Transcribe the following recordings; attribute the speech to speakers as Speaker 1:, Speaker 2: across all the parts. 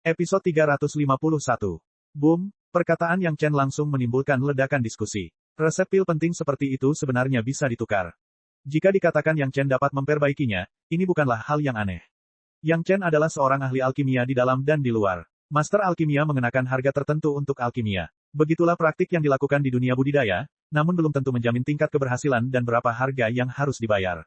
Speaker 1: Episode 351. Boom, perkataan Yang Chen langsung menimbulkan ledakan diskusi. Resep pil penting seperti itu sebenarnya bisa ditukar. Jika dikatakan Yang Chen dapat memperbaikinya, ini bukanlah hal yang aneh. Yang Chen adalah seorang ahli alkimia di dalam dan di luar. Master alkimia mengenakan harga tertentu untuk alkimia. Begitulah praktik yang dilakukan di dunia budidaya, namun belum tentu menjamin tingkat keberhasilan dan berapa harga yang harus dibayar.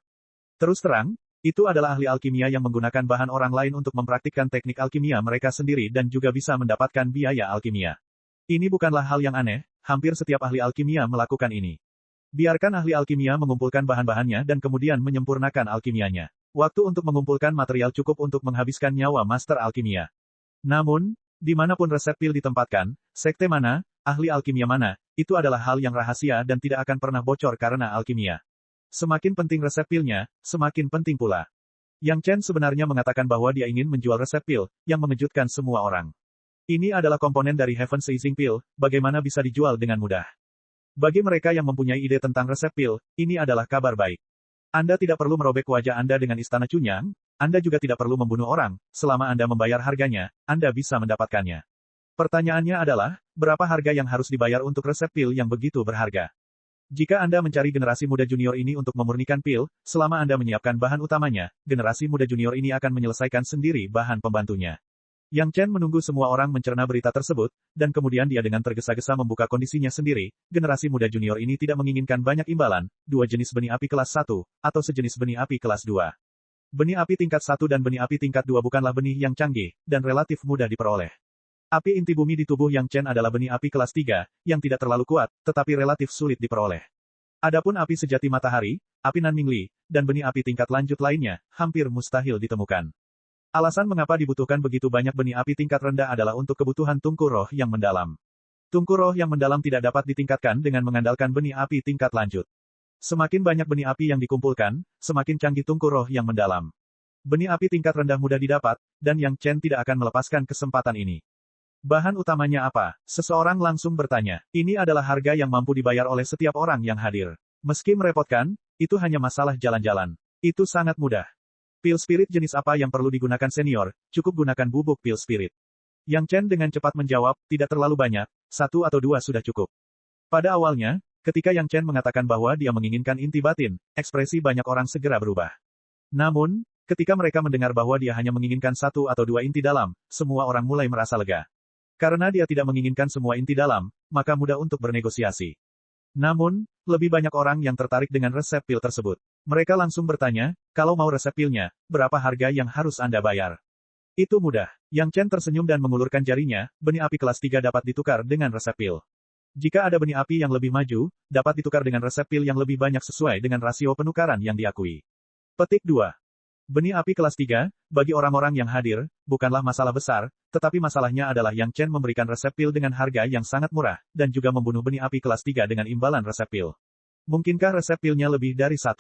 Speaker 1: Terus terang, itu adalah ahli alkimia yang menggunakan bahan orang lain untuk mempraktikkan teknik alkimia mereka sendiri dan juga bisa mendapatkan biaya alkimia. Ini bukanlah hal yang aneh, hampir setiap ahli alkimia melakukan ini. Biarkan ahli alkimia mengumpulkan bahan-bahannya dan kemudian menyempurnakan alkimianya. Waktu untuk mengumpulkan material cukup untuk menghabiskan nyawa master alkimia. Namun, dimanapun resep pil ditempatkan, sekte mana, ahli alkimia mana, itu adalah hal yang rahasia dan tidak akan pernah bocor karena alkimia. Semakin penting resep pilnya, semakin penting pula. Yang Chen sebenarnya mengatakan bahwa dia ingin menjual resep pil, yang mengejutkan semua orang. Ini adalah komponen dari Heaven Seizing Pill, bagaimana bisa dijual dengan mudah. Bagi mereka yang mempunyai ide tentang resep pil, ini adalah kabar baik. Anda tidak perlu merobek wajah Anda dengan istana Chunyang, Anda juga tidak perlu membunuh orang, selama Anda membayar harganya, Anda bisa mendapatkannya. Pertanyaannya adalah, berapa harga yang harus dibayar untuk resep pil yang begitu berharga? Jika Anda mencari generasi muda junior ini untuk memurnikan pil, selama Anda menyiapkan bahan utamanya, generasi muda junior ini akan menyelesaikan sendiri bahan pembantunya. Yang Chen menunggu semua orang mencerna berita tersebut, dan kemudian dia dengan tergesa-gesa membuka kondisinya sendiri. Generasi muda junior ini tidak menginginkan banyak imbalan, 2 jenis benih api kelas 1, atau sejenis benih api kelas 2. Benih api tingkat 1 dan benih api tingkat 2 bukanlah benih yang canggih, dan relatif mudah diperoleh. Api inti bumi di tubuh Yang Chen adalah benih api kelas 3, yang tidak terlalu kuat, tetapi relatif sulit diperoleh. Adapun api sejati matahari, api Nanmingli, dan benih api tingkat lanjut lainnya, hampir mustahil ditemukan. Alasan mengapa dibutuhkan begitu banyak benih api tingkat rendah adalah untuk kebutuhan tungku roh yang mendalam. Tungku roh yang mendalam tidak dapat ditingkatkan dengan mengandalkan benih api tingkat lanjut. Semakin banyak benih api yang dikumpulkan, semakin canggih tungku roh yang mendalam. Benih api tingkat rendah mudah didapat, dan Yang Chen tidak akan melepaskan kesempatan ini. Bahan utamanya apa? Seseorang langsung bertanya. Ini adalah harga yang mampu dibayar oleh setiap orang yang hadir. Meski merepotkan, itu hanya masalah jalan-jalan. Itu sangat mudah. Pil spirit jenis apa yang perlu digunakan senior? Cukup gunakan bubuk pil spirit. Yang Chen dengan cepat menjawab, tidak terlalu banyak, 1 atau 2 sudah cukup. Pada awalnya, ketika Yang Chen mengatakan bahwa dia menginginkan inti batin, ekspresi banyak orang segera berubah. Namun, ketika mereka mendengar bahwa dia hanya menginginkan 1 atau 2 inti dalam, semua orang mulai merasa lega. Karena dia tidak menginginkan semua inti dalam, maka mudah untuk bernegosiasi. Namun, lebih banyak orang yang tertarik dengan resep pil tersebut. Mereka langsung bertanya, kalau mau resep pilnya, berapa harga yang harus Anda bayar? Itu mudah. Yang Chen tersenyum dan mengulurkan jarinya, benih api kelas 3 dapat ditukar dengan resep pil. Jika ada benih api yang lebih maju, dapat ditukar dengan resep pil yang lebih banyak sesuai dengan rasio penukaran yang diakui. Petik 2. Benih api kelas 3, bagi orang-orang yang hadir, bukanlah masalah besar, tetapi masalahnya adalah Yang Chen memberikan resep pil dengan harga yang sangat murah, dan juga membunuh benih api kelas 3 dengan imbalan resep pil. Mungkinkah resep pilnya lebih dari 1?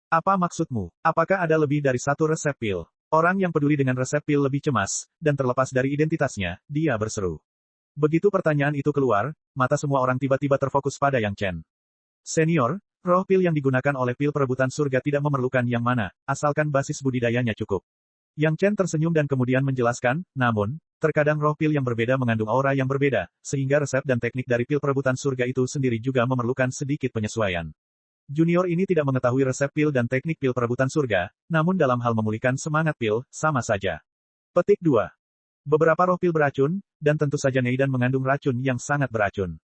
Speaker 1: Apa maksudmu? Apakah ada lebih dari 1 resep pil? Orang yang peduli dengan resep pil lebih cemas, dan terlepas dari identitasnya, dia berseru. Begitu pertanyaan itu keluar, mata semua orang tiba-tiba terfokus pada Yang Chen. Senior, roh pil yang digunakan oleh pil perebutan surga tidak memerlukan yang mana, asalkan basis budidayanya cukup. Yang Chen tersenyum dan kemudian menjelaskan, namun, terkadang roh pil yang berbeda mengandung aura yang berbeda, sehingga resep dan teknik dari pil perebutan surga itu sendiri juga memerlukan sedikit penyesuaian. Junior ini tidak mengetahui resep pil dan teknik pil perebutan surga, namun dalam hal memulihkan semangat pil, sama saja. Petik 2. Beberapa roh pil beracun, dan tentu saja Neidan mengandung racun yang sangat beracun.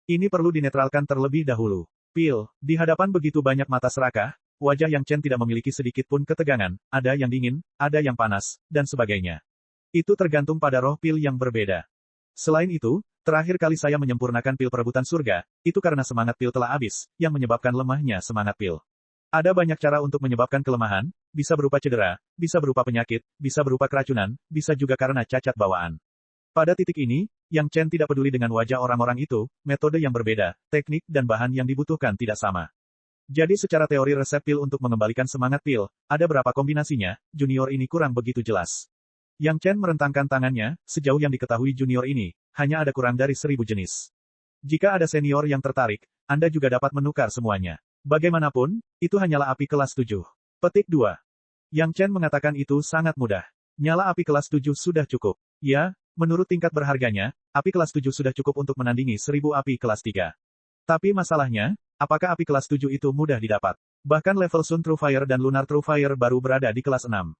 Speaker 1: Ini perlu dinetralkan terlebih dahulu. Pil, di hadapan begitu banyak mata serakah, wajah Yang Chen tidak memiliki sedikit pun ketegangan, ada yang dingin, ada yang panas, dan sebagainya. Itu tergantung pada roh pil yang berbeda. Selain itu, terakhir kali saya menyempurnakan pil perebutan surga, itu karena semangat pil telah habis, yang menyebabkan lemahnya semangat pil. Ada banyak cara untuk menyebabkan kelemahan, bisa berupa cedera, bisa berupa penyakit, bisa berupa keracunan, bisa juga karena cacat bawaan. Pada titik ini, Yang Chen tidak peduli dengan wajah orang-orang itu, metode yang berbeda, teknik dan bahan yang dibutuhkan tidak sama. Jadi secara teori resep pil untuk mengembalikan semangat pil, ada berapa kombinasinya, junior ini kurang begitu jelas. Yang Chen merentangkan tangannya, sejauh yang diketahui junior ini, hanya ada kurang dari 1000 jenis. Jika ada senior yang tertarik, Anda juga dapat menukar semuanya. Bagaimanapun, itu hanyalah api kelas 7. Petik 2. Yang Chen mengatakan itu sangat mudah. Nyala api kelas 7 sudah cukup. Ya, Menurut tingkat berharganya, api kelas 7 sudah cukup untuk menandingi 1000 api kelas 3. Tapi masalahnya, apakah api kelas 7 itu mudah didapat? Bahkan level Sun True Fire dan Lunar True Fire baru berada di kelas 6.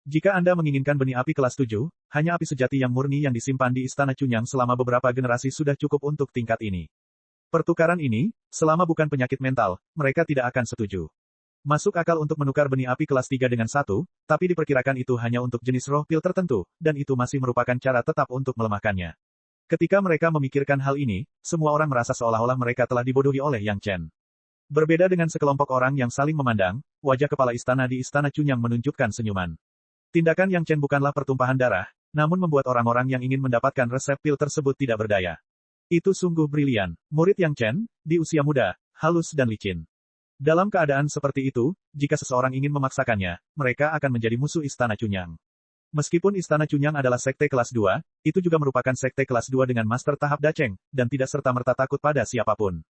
Speaker 1: Jika Anda menginginkan benih api kelas 7, hanya api sejati yang murni yang disimpan di Istana Cunyang selama beberapa generasi sudah cukup untuk tingkat ini. Pertukaran ini, selama bukan penyakit mental, mereka tidak akan setuju. Masuk akal untuk menukar benih api kelas 3 dengan satu, tapi diperkirakan itu hanya untuk jenis roh pil tertentu, dan itu masih merupakan cara tetap untuk melemahkannya. Ketika mereka memikirkan hal ini, semua orang merasa seolah-olah mereka telah dibodohi oleh Yang Chen. Berbeda dengan sekelompok orang yang saling memandang, wajah kepala istana di Istana Cunyang menunjukkan senyuman. Tindakan Yang Chen bukanlah pertumpahan darah, namun membuat orang-orang yang ingin mendapatkan resep pil tersebut tidak berdaya. Itu sungguh brilian. Murid Yang Chen, di usia muda, halus dan licin. Dalam keadaan seperti itu, jika seseorang ingin memaksakannya, mereka akan menjadi musuh Istana Cunyang. Meskipun Istana Cunyang adalah sekte kelas 2, itu juga merupakan sekte kelas 2 dengan master tahap Dacheng, dan tidak serta-merta takut pada siapapun.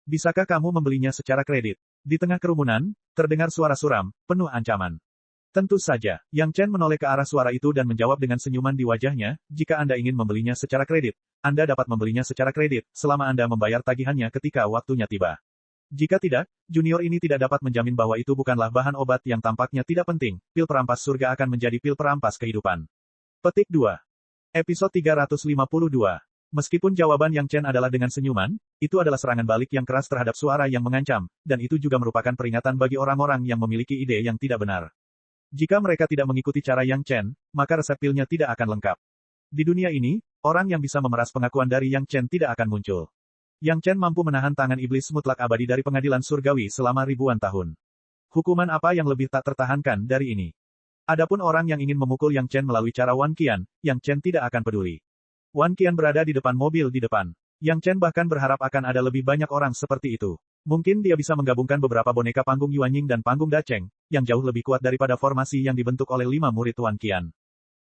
Speaker 1: Bisakah kamu membelinya secara kredit? Di tengah kerumunan, terdengar suara suram, penuh ancaman. Tentu saja, Yang Chen menoleh ke arah suara itu dan menjawab dengan senyuman di wajahnya, jika Anda ingin membelinya secara kredit, Anda dapat membelinya secara kredit, selama Anda membayar tagihannya ketika waktunya tiba. Jika tidak, junior ini tidak dapat menjamin bahwa itu bukanlah bahan obat yang tampaknya tidak penting, pil perampas surga akan menjadi pil perampas kehidupan. Petik 2. Episode 352. Meskipun jawaban Yang Chen adalah dengan senyuman, itu adalah serangan balik yang keras terhadap suara yang mengancam, dan itu juga merupakan peringatan bagi orang-orang yang memiliki ide yang tidak benar. Jika mereka tidak mengikuti cara Yang Chen, maka resep pilnya tidak akan lengkap. Di dunia ini, orang yang bisa memeras pengakuan dari Yang Chen tidak akan muncul. Yang Chen mampu menahan tangan iblis mutlak abadi dari pengadilan surgawi selama ribuan tahun. Hukuman apa yang lebih tak tertahankan dari ini? Adapun orang yang ingin memukul Yang Chen melalui cara Wan Qian, Yang Chen tidak akan peduli. Wan Qian berada di depan mobil di depan. Yang Chen bahkan berharap akan ada lebih banyak orang seperti itu. Mungkin dia bisa menggabungkan beberapa boneka panggung Yuanying dan panggung Dacheng, yang jauh lebih kuat daripada formasi yang dibentuk oleh 5 murid Wan Qian.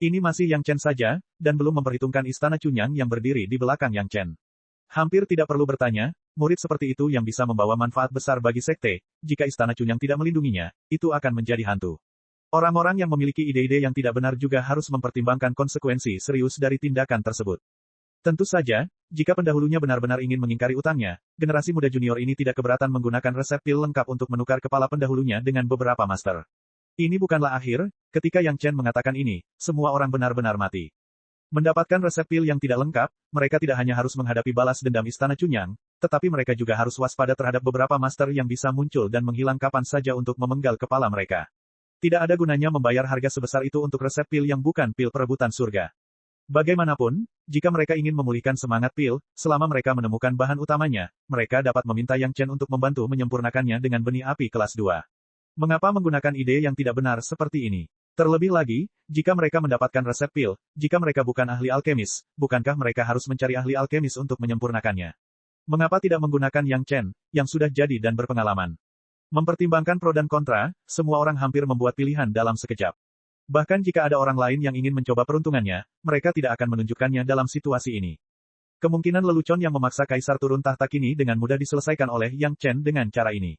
Speaker 1: Ini masih Yang Chen saja, dan belum memperhitungkan Istana Cunyang yang berdiri di belakang Yang Chen. Hampir tidak perlu bertanya, murid seperti itu yang bisa membawa manfaat besar bagi sekte, jika Istana Cunyang tidak melindunginya, itu akan menjadi hantu. Orang-orang yang memiliki ide-ide yang tidak benar juga harus mempertimbangkan konsekuensi serius dari tindakan tersebut. Tentu saja, jika pendahulunya benar-benar ingin mengingkari utangnya, generasi muda junior ini tidak keberatan menggunakan resep pil lengkap untuk menukar kepala pendahulunya dengan beberapa master. Ini bukanlah akhir, ketika Yang Chen mengatakan ini, semua orang benar-benar mati. Mendapatkan resep pil yang tidak lengkap, mereka tidak hanya harus menghadapi balas dendam Istana Cunyang, tetapi mereka juga harus waspada terhadap beberapa master yang bisa muncul dan menghilang kapan saja untuk memenggal kepala mereka. Tidak ada gunanya membayar harga sebesar itu untuk resep pil yang bukan pil perebutan surga. Bagaimanapun, jika mereka ingin memulihkan semangat pil, selama mereka menemukan bahan utamanya, mereka dapat meminta Yang Chen untuk membantu menyempurnakannya dengan benih api kelas 2. Mengapa menggunakan ide yang tidak benar seperti ini? Terlebih lagi, jika mereka mendapatkan resep pil, jika mereka bukan ahli alkemis, bukankah mereka harus mencari ahli alkemis untuk menyempurnakannya? Mengapa tidak menggunakan Yang Chen, yang sudah jadi dan berpengalaman? Mempertimbangkan pro dan kontra, semua orang hampir membuat pilihan dalam sekejap. Bahkan jika ada orang lain yang ingin mencoba peruntungannya, mereka tidak akan menunjukkannya dalam situasi ini. Kemungkinan lelucon yang memaksa kaisar turun tahta kini dengan mudah diselesaikan oleh Yang Chen dengan cara ini.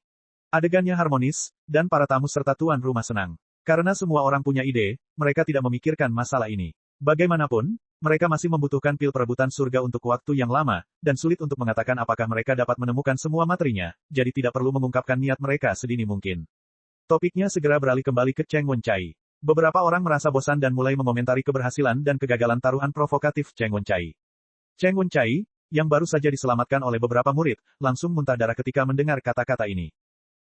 Speaker 1: Adegannya harmonis, dan para tamu serta tuan rumah senang. Karena semua orang punya ide, mereka tidak memikirkan masalah ini. Bagaimanapun, mereka masih membutuhkan pil perebutan surga untuk waktu yang lama, dan sulit untuk mengatakan apakah mereka dapat menemukan semua materinya, jadi tidak perlu mengungkapkan niat mereka sedini mungkin. Topiknya segera beralih kembali ke Cheng Wenchai. Beberapa orang merasa bosan dan mulai mengomentari keberhasilan dan kegagalan taruhan provokatif Cheng Wenchai. Cheng Wenchai, yang baru saja diselamatkan oleh beberapa murid, langsung muntah darah ketika mendengar kata-kata ini.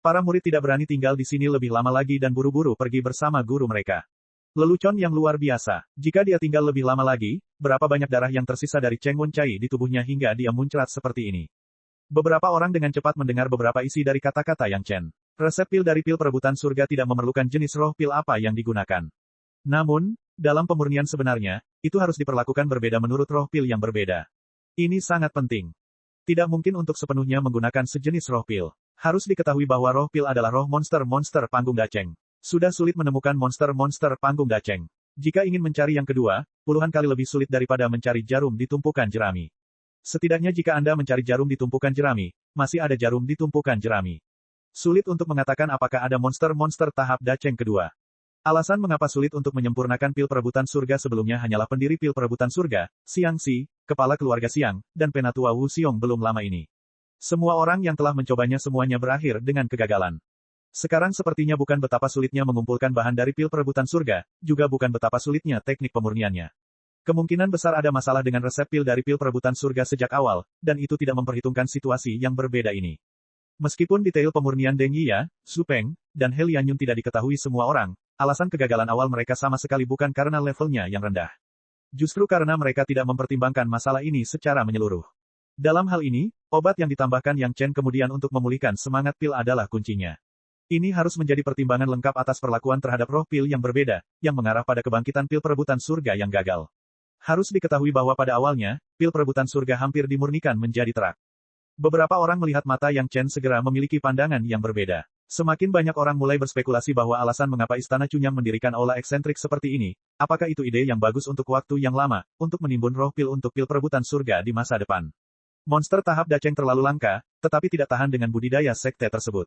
Speaker 1: Para murid tidak berani tinggal di sini lebih lama lagi dan buru-buru pergi bersama guru mereka. Lelucon yang luar biasa. Jika dia tinggal lebih lama lagi, berapa banyak darah yang tersisa dari Cheng Wenchai di tubuhnya hingga dia muncrat seperti ini. Beberapa orang dengan cepat mendengar beberapa isi dari kata-kata Yang Chen. Resep pil dari pil perebutan surga tidak memerlukan jenis roh pil apa yang digunakan. Namun, dalam pemurnian sebenarnya, itu harus diperlakukan berbeda menurut roh pil yang berbeda. Ini sangat penting. Tidak mungkin untuk sepenuhnya menggunakan sejenis roh pil. Harus diketahui bahwa roh pil adalah roh monster-monster panggung Dacheng. Sudah sulit menemukan monster-monster panggung Dacheng. Jika ingin mencari yang kedua, puluhan kali lebih sulit daripada mencari jarum di tumpukan jerami. Setidaknya jika Anda mencari jarum di tumpukan jerami, masih ada jarum di tumpukan jerami. Sulit untuk mengatakan apakah ada monster-monster tahap Dacheng kedua. Alasan mengapa sulit untuk menyempurnakan pil perebutan surga sebelumnya hanyalah pendiri pil perebutan surga, Xiang Xi, kepala keluarga Xiang, dan penatua Wu Xiong belum lama ini. Semua orang yang telah mencobanya semuanya berakhir dengan kegagalan. Sekarang sepertinya bukan betapa sulitnya mengumpulkan bahan dari pil perebutan surga, juga bukan betapa sulitnya teknik pemurniannya. Kemungkinan besar ada masalah dengan resep pil dari pil perebutan surga sejak awal, dan itu tidak memperhitungkan situasi yang berbeda ini. Meskipun detail pemurnian Deng Yiya, Xu Peng, dan He Lianyun tidak diketahui semua orang, alasan kegagalan awal mereka sama sekali bukan karena levelnya yang rendah. Justru karena mereka tidak mempertimbangkan masalah ini secara menyeluruh. Dalam hal ini, obat yang ditambahkan Yang Chen kemudian untuk memulihkan semangat pil adalah kuncinya. Ini harus menjadi pertimbangan lengkap atas perlakuan terhadap roh pil yang berbeda, yang mengarah pada kebangkitan pil perebutan surga yang gagal. Harus diketahui bahwa pada awalnya, pil perebutan surga hampir dimurnikan menjadi terak. Beberapa orang melihat mata Yang Chen segera memiliki pandangan yang berbeda. Semakin banyak orang mulai berspekulasi bahwa alasan mengapa Istana Cunyang mendirikan aula eksentrik seperti ini, apakah itu ide yang bagus untuk waktu yang lama, untuk menimbun roh pil untuk pil perebutan surga di masa depan. Monster tahap Dacheng terlalu langka, tetapi tidak tahan dengan budidaya sekte tersebut.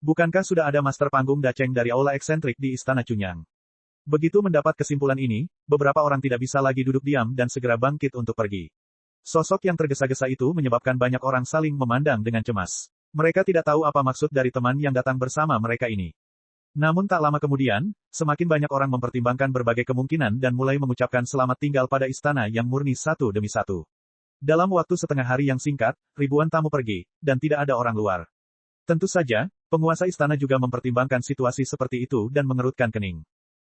Speaker 1: Bukankah sudah ada master panggung Dacheng dari aula eksentrik di Istana Cunyang? Begitu mendapat kesimpulan ini, beberapa orang tidak bisa lagi duduk diam dan segera bangkit untuk pergi. Sosok yang tergesa-gesa itu menyebabkan banyak orang saling memandang dengan cemas. Mereka tidak tahu apa maksud dari teman yang datang bersama mereka ini. Namun tak lama kemudian, semakin banyak orang mempertimbangkan berbagai kemungkinan dan mulai mengucapkan selamat tinggal pada istana yang murni satu demi satu. Dalam waktu setengah hari yang singkat, ribuan tamu pergi, dan tidak ada orang luar. Tentu saja, penguasa istana juga mempertimbangkan situasi seperti itu dan mengerutkan kening.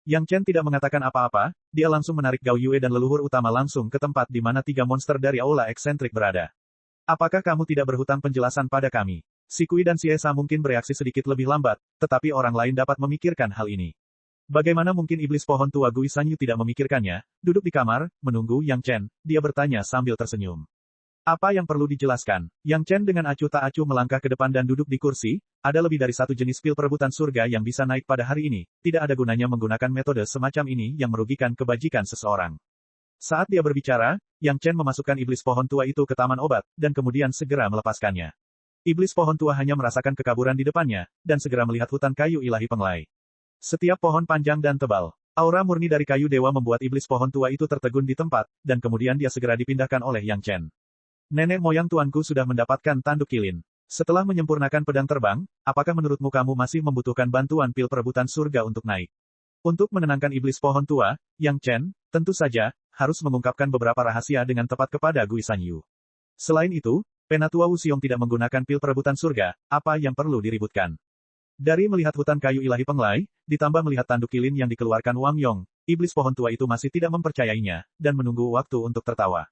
Speaker 1: Yang Chen tidak mengatakan apa-apa, dia langsung menarik Gao Yue dan leluhur utama langsung ke tempat di mana 3 monster dari aula eksentrik berada. Apakah kamu tidak berhutang penjelasan pada kami? Si Kui dan si Esa mungkin bereaksi sedikit lebih lambat, tetapi orang lain dapat memikirkan hal ini. Bagaimana mungkin iblis pohon tua Gui Sanyu tidak memikirkannya? Duduk di kamar, menunggu Yang Chen, dia bertanya sambil tersenyum. Apa yang perlu dijelaskan? Yang Chen dengan acuh tak acuh melangkah ke depan dan duduk di kursi. Ada lebih dari satu jenis pil perebutan surga yang bisa naik pada hari ini. Tidak ada gunanya menggunakan metode semacam ini yang merugikan kebajikan seseorang. Saat dia berbicara, Yang Chen memasukkan iblis pohon tua itu ke taman obat, dan kemudian segera melepaskannya. Iblis pohon tua hanya merasakan kekaburan di depannya, dan segera melihat hutan kayu ilahi penglai. Setiap pohon panjang dan tebal. Aura murni dari kayu dewa membuat iblis pohon tua itu tertegun di tempat, dan kemudian dia segera dipindahkan oleh Yang Chen. Nenek moyang tuanku sudah mendapatkan tanduk kilin. Setelah menyempurnakan pedang terbang, apakah menurutmu kamu masih membutuhkan bantuan pil perebutan surga untuk naik? Untuk menenangkan iblis pohon tua, Yang Chen, tentu saja, harus mengungkapkan beberapa rahasia dengan tepat kepada Gui Sanyu. Selain itu, Penatua Wu Xiong tidak menggunakan pil perebutan surga, apa yang perlu diributkan? Dari melihat hutan kayu ilahi penglai, ditambah melihat tanduk kilin yang dikeluarkan Wang Yong, iblis pohon tua itu masih tidak mempercayainya, dan menunggu waktu untuk tertawa.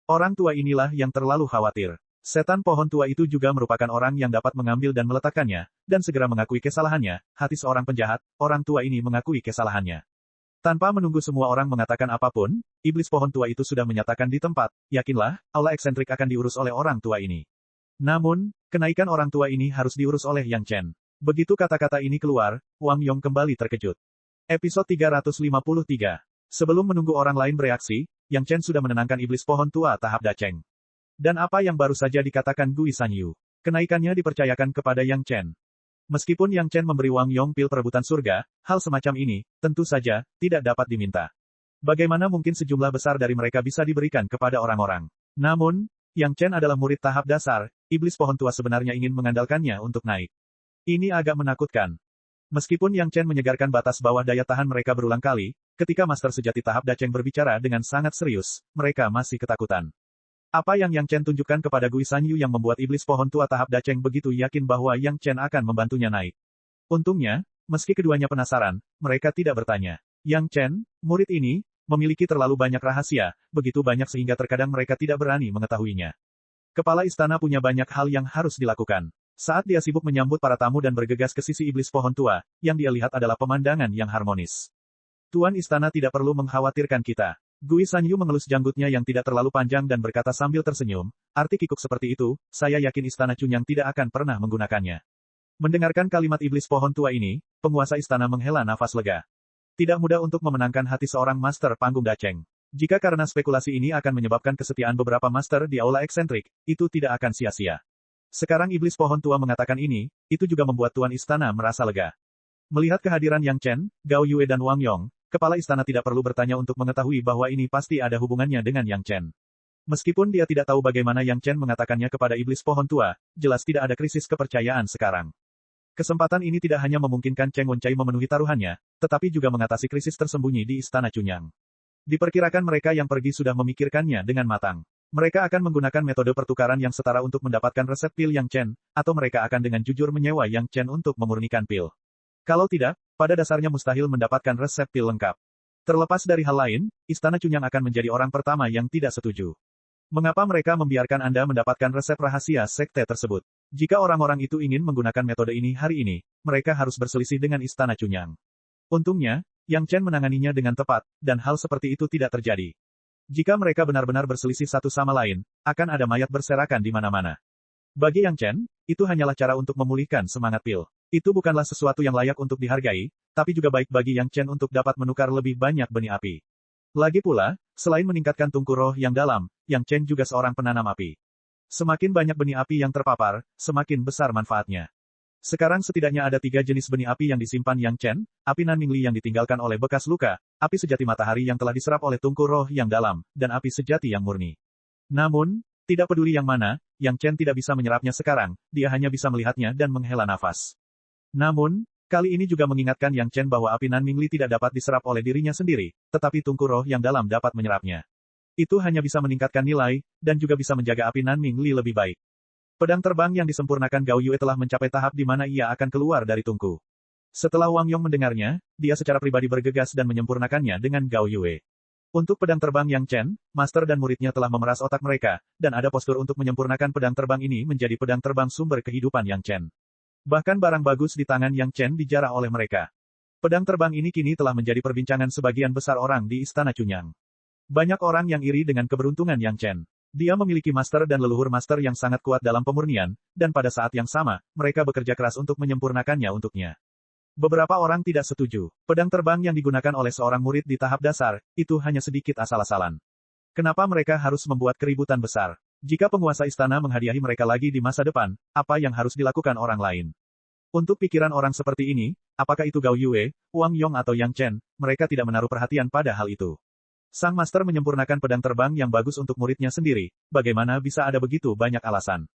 Speaker 1: Orang tua inilah yang terlalu khawatir. Setan pohon tua itu juga merupakan orang yang dapat mengambil dan meletakkannya, dan segera mengakui kesalahannya. Hati seorang penjahat, orang tua ini mengakui kesalahannya. Tanpa menunggu semua orang mengatakan apapun, iblis pohon tua itu sudah menyatakan di tempat, yakinlah, aula eksentrik akan diurus oleh orang tua ini. Namun, kenaikan orang tua ini harus diurus oleh Yang Chen. Begitu kata-kata ini keluar, Wang Yong kembali terkejut. Episode 353. Sebelum menunggu orang lain bereaksi, Yang Chen sudah menenangkan iblis pohon tua tahap Dacheng. Dan apa yang baru saja dikatakan Gui Sanyu? Kenaikannya dipercayakan kepada Yang Chen. Meskipun Yang Chen memberi Wang Yong pil perebutan surga, hal semacam ini, tentu saja, tidak dapat diminta. Bagaimana mungkin sejumlah besar dari mereka bisa diberikan kepada orang-orang? Namun, Yang Chen adalah murid tahap dasar, iblis pohon tua sebenarnya ingin mengandalkannya untuk naik. Ini agak menakutkan. Meskipun Yang Chen menyegarkan batas bawah daya tahan mereka berulang kali, ketika Master Sejati tahap Dacheng berbicara dengan sangat serius, mereka masih ketakutan. Apa yang Yang Chen tunjukkan kepada Gui Sanyu yang membuat iblis pohon tua tahap Dacheng begitu yakin bahwa Yang Chen akan membantunya naik. Untungnya, meski keduanya penasaran, mereka tidak bertanya. Yang Chen, murid ini, memiliki terlalu banyak rahasia, begitu banyak sehingga terkadang mereka tidak berani mengetahuinya. Kepala istana punya banyak hal yang harus dilakukan. Saat dia sibuk menyambut para tamu dan bergegas ke sisi iblis pohon tua, yang dia lihat adalah pemandangan yang harmonis. Tuan istana tidak perlu mengkhawatirkan kita. Gui Sanyu mengelus janggutnya yang tidak terlalu panjang dan berkata sambil tersenyum, arti kikuk seperti itu, saya yakin istana Cunyang tidak akan pernah menggunakannya. Mendengarkan kalimat iblis pohon tua ini, penguasa istana menghela nafas lega. Tidak mudah untuk memenangkan hati seorang master panggung Dacheng. Jika karena spekulasi ini akan menyebabkan kesetiaan beberapa master di aula eksentrik, itu tidak akan sia-sia. Sekarang iblis pohon tua mengatakan ini, itu juga membuat tuan istana merasa lega. Melihat kehadiran Yang Chen, Gao Yue dan Wang Yong, kepala istana tidak perlu bertanya untuk mengetahui bahwa ini pasti ada hubungannya dengan Yang Chen. Meskipun dia tidak tahu bagaimana Yang Chen mengatakannya kepada iblis pohon tua, jelas tidak ada krisis kepercayaan sekarang. Kesempatan ini tidak hanya memungkinkan Cheng Wencai memenuhi taruhannya, tetapi juga mengatasi krisis tersembunyi di Istana Cunyang. Diperkirakan mereka yang pergi sudah memikirkannya dengan matang. Mereka akan menggunakan metode pertukaran yang setara untuk mendapatkan resep pil Yang Chen, atau mereka akan dengan jujur menyewa Yang Chen untuk memurnikan pil. Kalau tidak, pada dasarnya mustahil mendapatkan resep pil lengkap. Terlepas dari hal lain, Istana Cunyang akan menjadi orang pertama yang tidak setuju. Mengapa mereka membiarkan Anda mendapatkan resep rahasia sekte tersebut? Jika orang-orang itu ingin menggunakan metode ini hari ini, mereka harus berselisih dengan Istana Cunyang. Untungnya, Yang Chen menanganinya dengan tepat, dan hal seperti itu tidak terjadi. Jika mereka benar-benar berselisih satu sama lain, akan ada mayat berserakan di mana-mana. Bagi Yang Chen, itu hanyalah cara untuk memulihkan semangat pil. Itu bukanlah sesuatu yang layak untuk dihargai, tapi juga baik bagi Yang Chen untuk dapat menukar lebih banyak benih api. Lagi pula, selain meningkatkan tungku roh yang dalam, Yang Chen juga seorang penanam api. Semakin banyak benih api yang terpapar, semakin besar manfaatnya. Sekarang setidaknya ada 3 jenis benih api yang disimpan Yang Chen, api Nanmingli yang ditinggalkan oleh bekas luka, api sejati matahari yang telah diserap oleh tungku roh yang dalam, dan api sejati yang murni. Namun, tidak peduli yang mana, Yang Chen tidak bisa menyerapnya sekarang, dia hanya bisa melihatnya dan menghela nafas. Namun, kali ini juga mengingatkan Yang Chen bahwa api Nanmingli tidak dapat diserap oleh dirinya sendiri, tetapi tungku roh yang dalam dapat menyerapnya. Itu hanya bisa meningkatkan nilai, dan juga bisa menjaga api Nanmingli lebih baik. Pedang terbang yang disempurnakan Gao Yue telah mencapai tahap di mana ia akan keluar dari tungku. Setelah Wang Yong mendengarnya, dia secara pribadi bergegas dan menyempurnakannya dengan Gao Yue. Untuk pedang terbang Yang Chen, master dan muridnya telah memeras otak mereka, dan ada postur untuk menyempurnakan pedang terbang ini menjadi pedang terbang sumber kehidupan Yang Chen. Bahkan barang bagus di tangan Yang Chen dijarah oleh mereka. Pedang terbang ini kini telah menjadi perbincangan sebagian besar orang di Istana Cunyang. Banyak orang yang iri dengan keberuntungan Yang Chen. Dia memiliki master dan leluhur master yang sangat kuat dalam pemurnian, dan pada saat yang sama, mereka bekerja keras untuk menyempurnakannya untuknya. Beberapa orang tidak setuju. Pedang terbang yang digunakan oleh seorang murid di tahap dasar, itu hanya sedikit asal-asalan. Kenapa mereka harus membuat keributan besar? Jika penguasa istana menghadiahi mereka lagi di masa depan, apa yang harus dilakukan orang lain? Untuk pikiran orang seperti ini, apakah itu Gao Yue, Wang Yong atau Yang Chen, mereka tidak menaruh perhatian pada hal itu. Sang master menyempurnakan pedang terbang yang bagus untuk muridnya sendiri, bagaimana bisa ada begitu banyak alasan?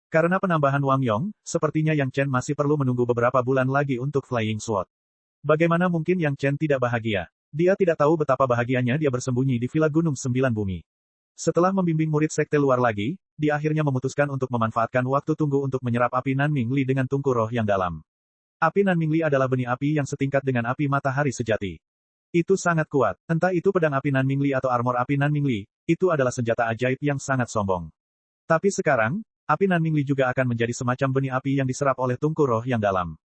Speaker 1: Karena penambahan Wang Yong, sepertinya Yang Chen masih perlu menunggu beberapa bulan lagi untuk Flying Sword. Bagaimana mungkin Yang Chen tidak bahagia? Dia tidak tahu betapa bahagianya dia bersembunyi di Villa Gunung Sembilan Bumi. Setelah membimbing murid sekte luar lagi, dia akhirnya memutuskan untuk memanfaatkan waktu tunggu untuk menyerap api Nanmingli dengan tungku roh yang dalam. Api Nanmingli adalah benih api yang setingkat dengan api matahari sejati. Itu sangat kuat. Entah itu pedang api Nanmingli atau armor api Nanmingli, itu adalah senjata ajaib yang sangat sombong. Tapi sekarang, api Nanmingli juga akan menjadi semacam benih api yang diserap oleh tungku roh yang dalam.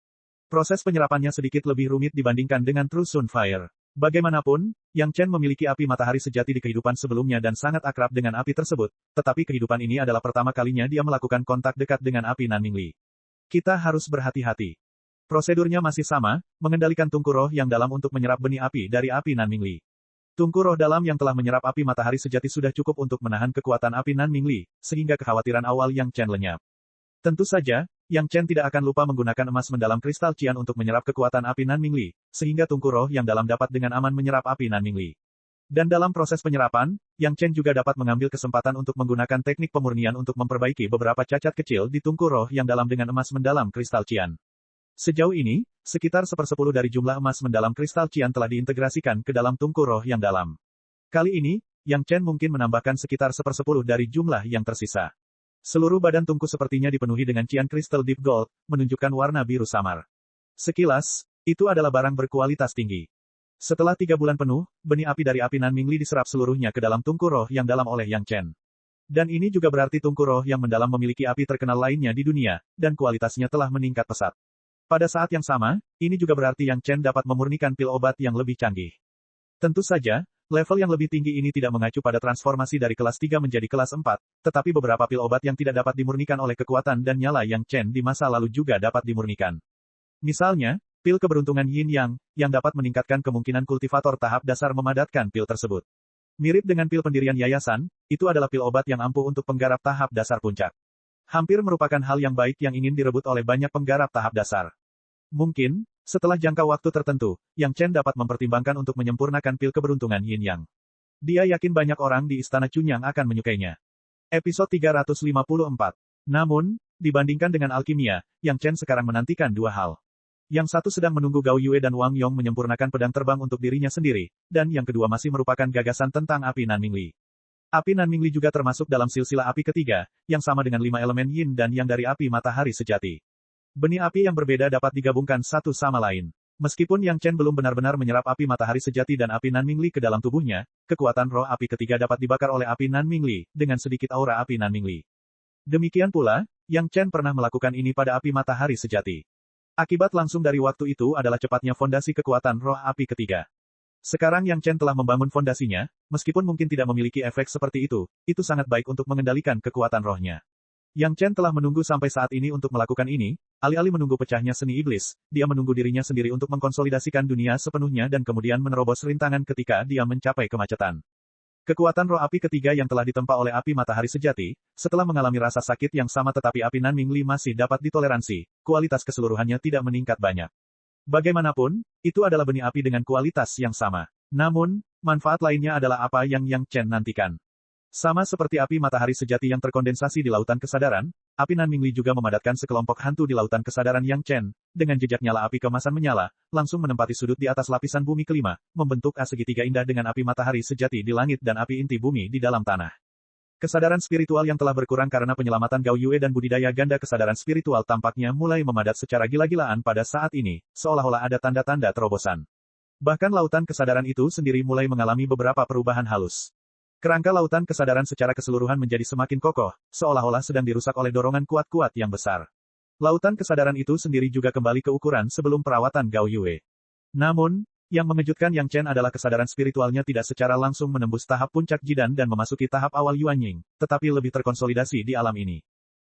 Speaker 1: Proses penyerapannya sedikit lebih rumit dibandingkan dengan True Sun Fire. Bagaimanapun, Yang Chen memiliki api matahari sejati di kehidupan sebelumnya dan sangat akrab dengan api tersebut, tetapi kehidupan ini adalah pertama kalinya dia melakukan kontak dekat dengan api Nanmingli. Kita harus berhati-hati. Prosedurnya masih sama, mengendalikan tungku roh yang dalam untuk menyerap benih api dari api Nanmingli. Tungku roh dalam yang telah menyerap api matahari sejati sudah cukup untuk menahan kekuatan api Nanmingli, sehingga kekhawatiran awal Yang Chen lenyap. Tentu saja, Yang Chen tidak akan lupa menggunakan emas mendalam kristal Qian untuk menyerap kekuatan api Nanmingli, sehingga tungku roh yang dalam dapat dengan aman menyerap api Nanmingli. Dan dalam proses penyerapan, Yang Chen juga dapat mengambil kesempatan untuk menggunakan teknik pemurnian untuk memperbaiki beberapa cacat kecil di tungku roh yang dalam dengan emas mendalam kristal Qian. Sejauh ini, sekitar 1/10 dari jumlah emas mendalam kristal Qian telah diintegrasikan ke dalam tungku roh yang dalam. Kali ini, Yang Chen mungkin menambahkan sekitar 1/10 dari jumlah yang tersisa. Seluruh badan tungku sepertinya dipenuhi dengan Qian Crystal Deep Gold, menunjukkan warna biru samar. Sekilas, itu adalah barang berkualitas tinggi. Setelah 3 bulan penuh, benih api dari api Nanmingli diserap seluruhnya ke dalam tungku roh yang dalam oleh Yang Chen. Dan ini juga berarti tungku roh yang mendalam memiliki api terkenal lainnya di dunia, dan kualitasnya telah meningkat pesat. Pada saat yang sama, ini juga berarti Yang Chen dapat memurnikan pil obat yang lebih canggih. Tentu saja, level yang lebih tinggi ini tidak mengacu pada transformasi dari kelas 3 menjadi kelas 4, tetapi beberapa pil obat yang tidak dapat dimurnikan oleh kekuatan dan nyala Yang Chen di masa lalu juga dapat dimurnikan. Misalnya, pil keberuntungan Yin Yang, yang dapat meningkatkan kemungkinan kultivator tahap dasar memadatkan pil tersebut. Mirip dengan pil pendirian yayasan, itu adalah pil obat yang ampuh untuk penggarap tahap dasar puncak. Hampir merupakan hal yang baik yang ingin direbut oleh banyak penggarap tahap dasar. Mungkin, setelah jangka waktu tertentu, Yang Chen dapat mempertimbangkan untuk menyempurnakan pil keberuntungan Yin Yang. Dia yakin banyak orang di Istana Chunyang akan menyukainya. Episode 354. Namun, dibandingkan dengan alkimia, Yang Chen sekarang menantikan dua hal. Yang satu sedang menunggu Gao Yue dan Wang Yong menyempurnakan pedang terbang untuk dirinya sendiri, dan yang kedua masih merupakan gagasan tentang api Nanmingli. Api Nanmingli juga termasuk dalam silsilah api ketiga, yang sama dengan 5 elemen Yin dan Yang dari api matahari sejati. Benih api yang berbeda dapat digabungkan satu sama lain. Meskipun Yang Chen belum benar-benar menyerap api matahari sejati dan api Nanmingli ke dalam tubuhnya, kekuatan roh api ketiga dapat dibakar oleh api Nanmingli, dengan sedikit aura api Nanmingli. Demikian pula, Yang Chen pernah melakukan ini pada api matahari sejati. Akibat langsung dari waktu itu adalah cepatnya fondasi kekuatan roh api ketiga. Sekarang Yang Chen telah membangun fondasinya, meskipun mungkin tidak memiliki efek seperti itu sangat baik untuk mengendalikan kekuatan rohnya. Yang Chen telah menunggu sampai saat ini untuk melakukan ini, alih-alih menunggu pecahnya seni iblis, dia menunggu dirinya sendiri untuk mengkonsolidasikan dunia sepenuhnya dan kemudian menerobos rintangan ketika dia mencapai kemacetan. Kekuatan roh api ketiga yang telah ditempa oleh api matahari sejati, setelah mengalami rasa sakit yang sama tetapi api Nanmingli masih dapat ditoleransi, kualitas keseluruhannya tidak meningkat banyak. Bagaimanapun, itu adalah benih api dengan kualitas yang sama. Namun, manfaat lainnya adalah apa yang Yang Chen nantikan. Sama seperti api matahari sejati yang terkondensasi di lautan kesadaran, api Nanmingli juga memadatkan sekelompok hantu di lautan kesadaran Yang Chen, dengan jejak nyala api kemasan menyala, langsung menempati sudut di atas lapisan bumi kelima, membentuk segitiga indah dengan api matahari sejati di langit dan api inti bumi di dalam tanah. Kesadaran spiritual yang telah berkurang karena penyelamatan Gao Yue dan budidaya ganda kesadaran spiritual tampaknya mulai memadat secara gila-gilaan pada saat ini, seolah-olah ada tanda-tanda terobosan. Bahkan lautan kesadaran itu sendiri mulai mengalami beberapa perubahan halus. Kerangka lautan kesadaran secara keseluruhan menjadi semakin kokoh, seolah-olah sedang dirusak oleh dorongan kuat-kuat yang besar. Lautan kesadaran itu sendiri juga kembali ke ukuran sebelum perawatan Gao Yue. Namun, yang mengejutkan Yang Chen adalah kesadaran spiritualnya tidak secara langsung menembus tahap puncak Jidan dan memasuki tahap awal Yuanying, tetapi lebih terkonsolidasi di alam ini.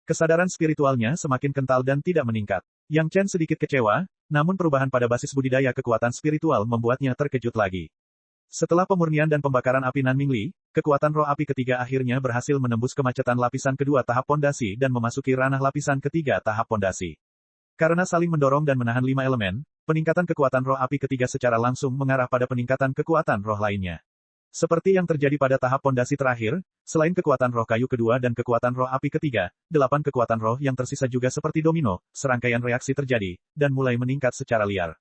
Speaker 1: Kesadaran spiritualnya semakin kental dan tidak meningkat. Yang Chen sedikit kecewa, namun perubahan pada basis budidaya kekuatan spiritual membuatnya terkejut lagi. Setelah pemurnian dan pembakaran api Nanmingli, kekuatan roh api ketiga akhirnya berhasil menembus kemacetan lapisan kedua tahap pondasi dan memasuki ranah lapisan ketiga tahap pondasi. Karena saling mendorong dan menahan 5 elemen, peningkatan kekuatan roh api ketiga secara langsung mengarah pada peningkatan kekuatan roh lainnya. Seperti yang terjadi pada tahap pondasi terakhir, selain kekuatan roh kayu kedua dan kekuatan roh api ketiga, 8 kekuatan roh yang tersisa juga seperti domino, serangkaian reaksi terjadi, dan mulai meningkat secara liar.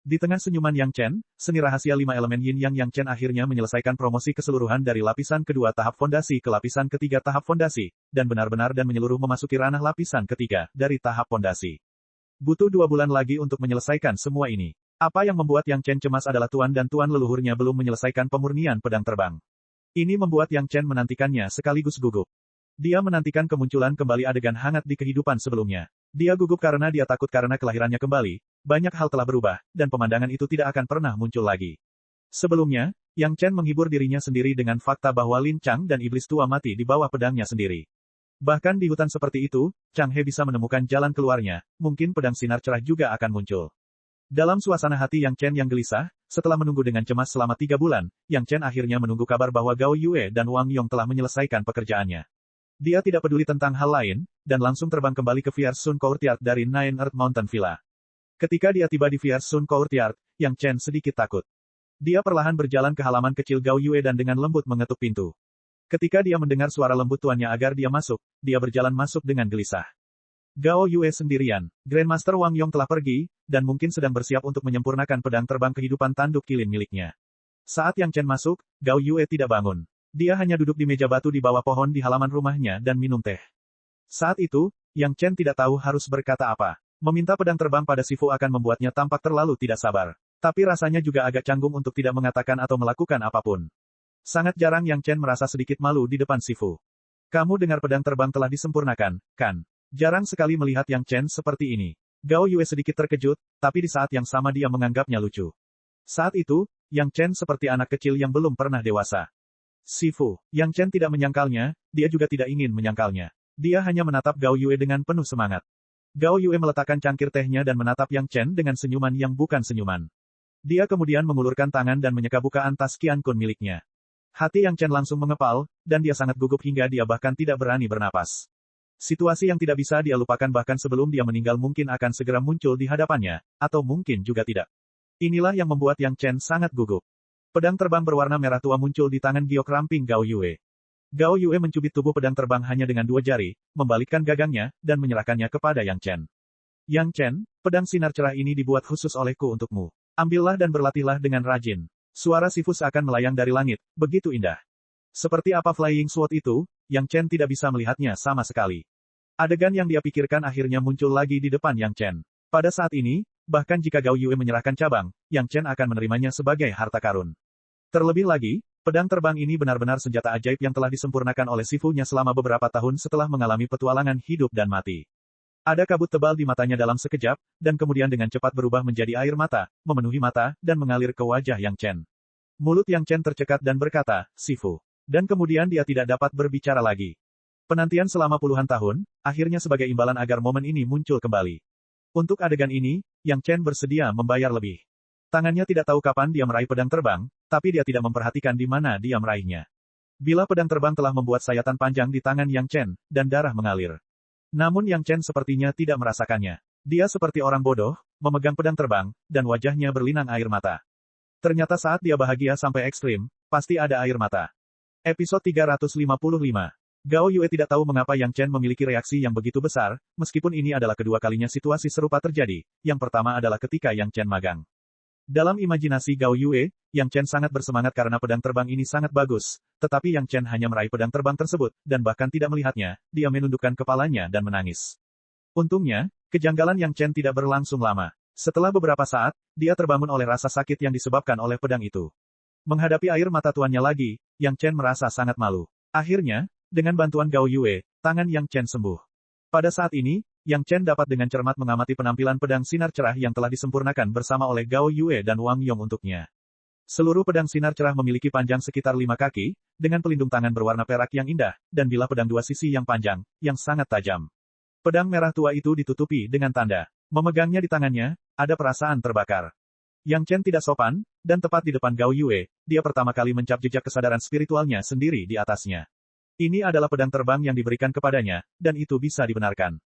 Speaker 1: Di tengah senyuman Yang Chen, seni rahasia 5 elemen Yin Yang Chen akhirnya menyelesaikan promosi keseluruhan dari lapisan kedua tahap fondasi ke lapisan ketiga tahap fondasi, dan benar-benar dan menyeluruh memasuki ranah lapisan ketiga dari tahap fondasi. Butuh 2 bulan lagi untuk menyelesaikan semua ini. Apa yang membuat Yang Chen cemas adalah tuan dan tuan leluhurnya belum menyelesaikan pemurnian pedang terbang. Ini membuat Yang Chen menantikannya sekaligus gugup. Dia menantikan kemunculan kembali adegan hangat di kehidupan sebelumnya. Dia gugup karena dia takut karena kelahirannya kembali, banyak hal telah berubah, dan pemandangan itu tidak akan pernah muncul lagi. Sebelumnya, Yang Chen menghibur dirinya sendiri dengan fakta bahwa Lin Chang dan iblis tua mati di bawah pedangnya sendiri. Bahkan di hutan seperti itu, Chang He bisa menemukan jalan keluarnya, mungkin pedang sinar cerah juga akan muncul. Dalam suasana hati Yang Chen yang gelisah, setelah menunggu dengan cemas selama 3 bulan, Yang Chen akhirnya menunggu kabar bahwa Gao Yue dan Wang Yong telah menyelesaikan pekerjaannya. Dia tidak peduli tentang hal lain, dan langsung terbang kembali ke Fiersun Courtyard dari Nine Earth Mountain Villa. Ketika dia tiba di Fiersun Courtyard, Yang Chen sedikit takut. Dia perlahan berjalan ke halaman kecil Gao Yue dan dengan lembut mengetuk pintu. Ketika dia mendengar suara lembut tuannya agar dia masuk, dia berjalan masuk dengan gelisah. Gao Yue sendirian. Grandmaster Wang Yong telah pergi, dan mungkin sedang bersiap untuk menyempurnakan pedang terbang kehidupan tanduk kilin miliknya. Saat Yang Chen masuk, Gao Yue tidak bangun. Dia hanya duduk di meja batu di bawah pohon di halaman rumahnya dan minum teh. Saat itu, Yang Chen tidak tahu harus berkata apa. Meminta pedang terbang pada Sifu akan membuatnya tampak terlalu tidak sabar. Tapi rasanya juga agak canggung untuk tidak mengatakan atau melakukan apapun. Sangat jarang Yang Chen merasa sedikit malu di depan Sifu. Kamu dengar pedang terbang telah disempurnakan, kan? Jarang sekali melihat Yang Chen seperti ini. Gao Yue sedikit terkejut, tapi di saat yang sama dia menganggapnya lucu. Saat itu, Yang Chen seperti anak kecil yang belum pernah dewasa. Sifu, Yang Chen tidak menyangkalnya, dia juga tidak ingin menyangkalnya. Dia hanya menatap Gao Yue dengan penuh semangat. Gao Yue meletakkan cangkir tehnya dan menatap Yang Chen dengan senyuman yang bukan senyuman. Dia kemudian mengulurkan tangan dan menyeka bukaan tas Qian Kun miliknya. Hati Yang Chen langsung mengepal, dan dia sangat gugup hingga dia bahkan tidak berani bernapas. Situasi yang tidak bisa dia lupakan bahkan sebelum dia meninggal mungkin akan segera muncul di hadapannya, atau mungkin juga tidak. Inilah yang membuat Yang Chen sangat gugup. Pedang terbang berwarna merah tua muncul di tangan giok ramping Gao Yue. Gao Yue mencubit tubuh pedang terbang hanya dengan 2 jari, membalikkan gagangnya, dan menyerahkannya kepada Yang Chen. Yang Chen, pedang sinar cerah ini dibuat khusus olehku untukmu. Ambillah dan berlatihlah dengan rajin. Suara Sifu akan melayang dari langit, begitu indah. Seperti apa Flying Sword itu, Yang Chen tidak bisa melihatnya sama sekali. Adegan yang dia pikirkan akhirnya muncul lagi di depan Yang Chen. Pada saat ini, bahkan jika Gao Yue menyerahkan cabang, Yang Chen akan menerimanya sebagai harta karun. Terlebih lagi, pedang terbang ini benar-benar senjata ajaib yang telah disempurnakan oleh Sifu-nya selama beberapa tahun setelah mengalami petualangan hidup dan mati. Ada kabut tebal di matanya dalam sekejap, dan kemudian dengan cepat berubah menjadi air mata, memenuhi mata, dan mengalir ke wajah Yang Chen. Mulut Yang Chen tercekat dan berkata, Sifu. Dan kemudian dia tidak dapat berbicara lagi. Penantian selama puluhan tahun, akhirnya sebagai imbalan agar momen ini muncul kembali. Untuk adegan ini, Yang Chen bersedia membayar lebih. Tangannya tidak tahu kapan dia meraih pedang terbang, tapi dia tidak memperhatikan di mana dia meraihnya. Bila pedang terbang telah membuat sayatan panjang di tangan Yang Chen, dan darah mengalir. Namun Yang Chen sepertinya tidak merasakannya. Dia seperti orang bodoh, memegang pedang terbang, dan wajahnya berlinang air mata. Ternyata saat dia bahagia sampai ekstrim, pasti ada air mata. Episode 355. Gao Yue tidak tahu mengapa Yang Chen memiliki reaksi yang begitu besar, meskipun ini adalah kedua kalinya situasi serupa terjadi. Yang pertama adalah ketika Yang Chen magang. Dalam imajinasi Gao Yue, Yang Chen sangat bersemangat karena pedang terbang ini sangat bagus, tetapi Yang Chen hanya meraih pedang terbang tersebut, dan bahkan tidak melihatnya, dia menundukkan kepalanya dan menangis. Untungnya, kejanggalan Yang Chen tidak berlangsung lama. Setelah beberapa saat, dia terbangun oleh rasa sakit yang disebabkan oleh pedang itu. Menghadapi air mata tuannya lagi, Yang Chen merasa sangat malu. Akhirnya, dengan bantuan Gao Yue, tangan Yang Chen sembuh. Pada saat ini, Yang Chen dapat dengan cermat mengamati penampilan pedang sinar cerah yang telah disempurnakan bersama oleh Gao Yue dan Wang Yong untuknya. Seluruh pedang sinar cerah memiliki panjang sekitar 5 kaki, dengan pelindung tangan berwarna perak yang indah, dan bilah pedang 2 sisi yang panjang, yang sangat tajam. Pedang merah tua itu ditutupi dengan tanda. Memegangnya di tangannya, ada perasaan terbakar. Yang Chen tidak sopan, dan tepat di depan Gao Yue, dia pertama kali mencap jejak kesadaran spiritualnya sendiri di atasnya. Ini adalah pedang terbang yang diberikan kepadanya, dan itu bisa dibenarkan.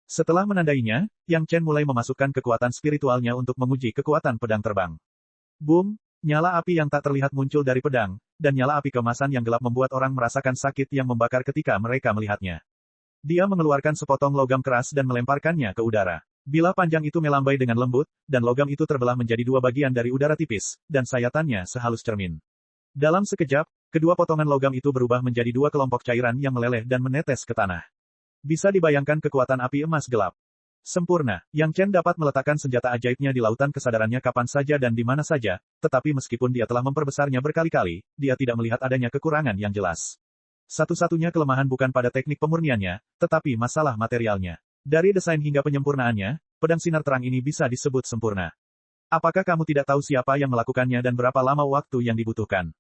Speaker 1: Setelah menandainya, Yang Chen mulai memasukkan kekuatan spiritualnya untuk menguji kekuatan pedang terbang. Boom! Nyala api yang tak terlihat muncul dari pedang, dan nyala api kemasan yang gelap membuat orang merasakan sakit yang membakar ketika mereka melihatnya. Dia mengeluarkan sepotong logam keras dan melemparkannya ke udara. Bilah panjang itu melambai dengan lembut, dan logam itu terbelah menjadi 2 bagian dari udara tipis, dan sayatannya sehalus cermin. Dalam sekejap, kedua potongan logam itu berubah menjadi 2 kelompok cairan yang meleleh dan menetes ke tanah. Bisa dibayangkan kekuatan api emas gelap. Sempurna, Yang Chen dapat meletakkan senjata ajaibnya di lautan kesadarannya kapan saja dan di mana saja, tetapi meskipun dia telah memperbesarnya berkali-kali, dia tidak melihat adanya kekurangan yang jelas. Satu-satunya kelemahan bukan pada teknik pemurniannya, tetapi masalah materialnya. Dari desain hingga penyempurnaannya, pedang sinar terang ini bisa disebut sempurna. Apakah kamu tidak tahu siapa yang melakukannya dan berapa lama waktu yang dibutuhkan?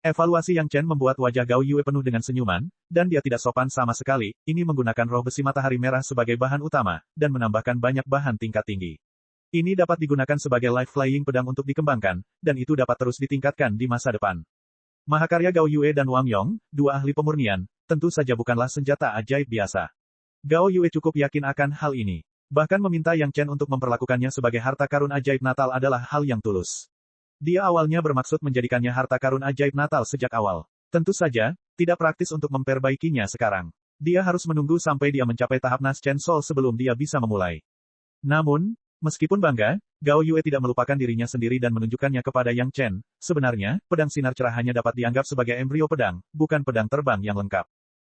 Speaker 1: Evaluasi Yang Chen membuat wajah Gao Yue penuh dengan senyuman, dan dia tidak sopan sama sekali, ini menggunakan roh besi matahari merah sebagai bahan utama, dan menambahkan banyak bahan tingkat tinggi. Ini dapat digunakan sebagai live flying pedang untuk dikembangkan, dan itu dapat terus ditingkatkan di masa depan. Mahakarya Gao Yue dan Wang Yong, 2 ahli pemurnian, tentu saja bukanlah senjata ajaib biasa. Gao Yue cukup yakin akan hal ini. Bahkan meminta Yang Chen untuk memperlakukannya sebagai harta karun ajaib Natal adalah hal yang tulus. Dia awalnya bermaksud menjadikannya harta karun ajaib Natal sejak awal. Tentu saja, tidak praktis untuk memperbaikinya sekarang. Dia harus menunggu sampai dia mencapai tahap Nas Chen Soul sebelum dia bisa memulai. Namun, meskipun bangga, Gao Yue tidak melupakan dirinya sendiri dan menunjukkannya kepada Yang Chen. Sebenarnya, pedang sinar cerah hanya dapat dianggap sebagai embrio pedang, bukan pedang terbang yang lengkap.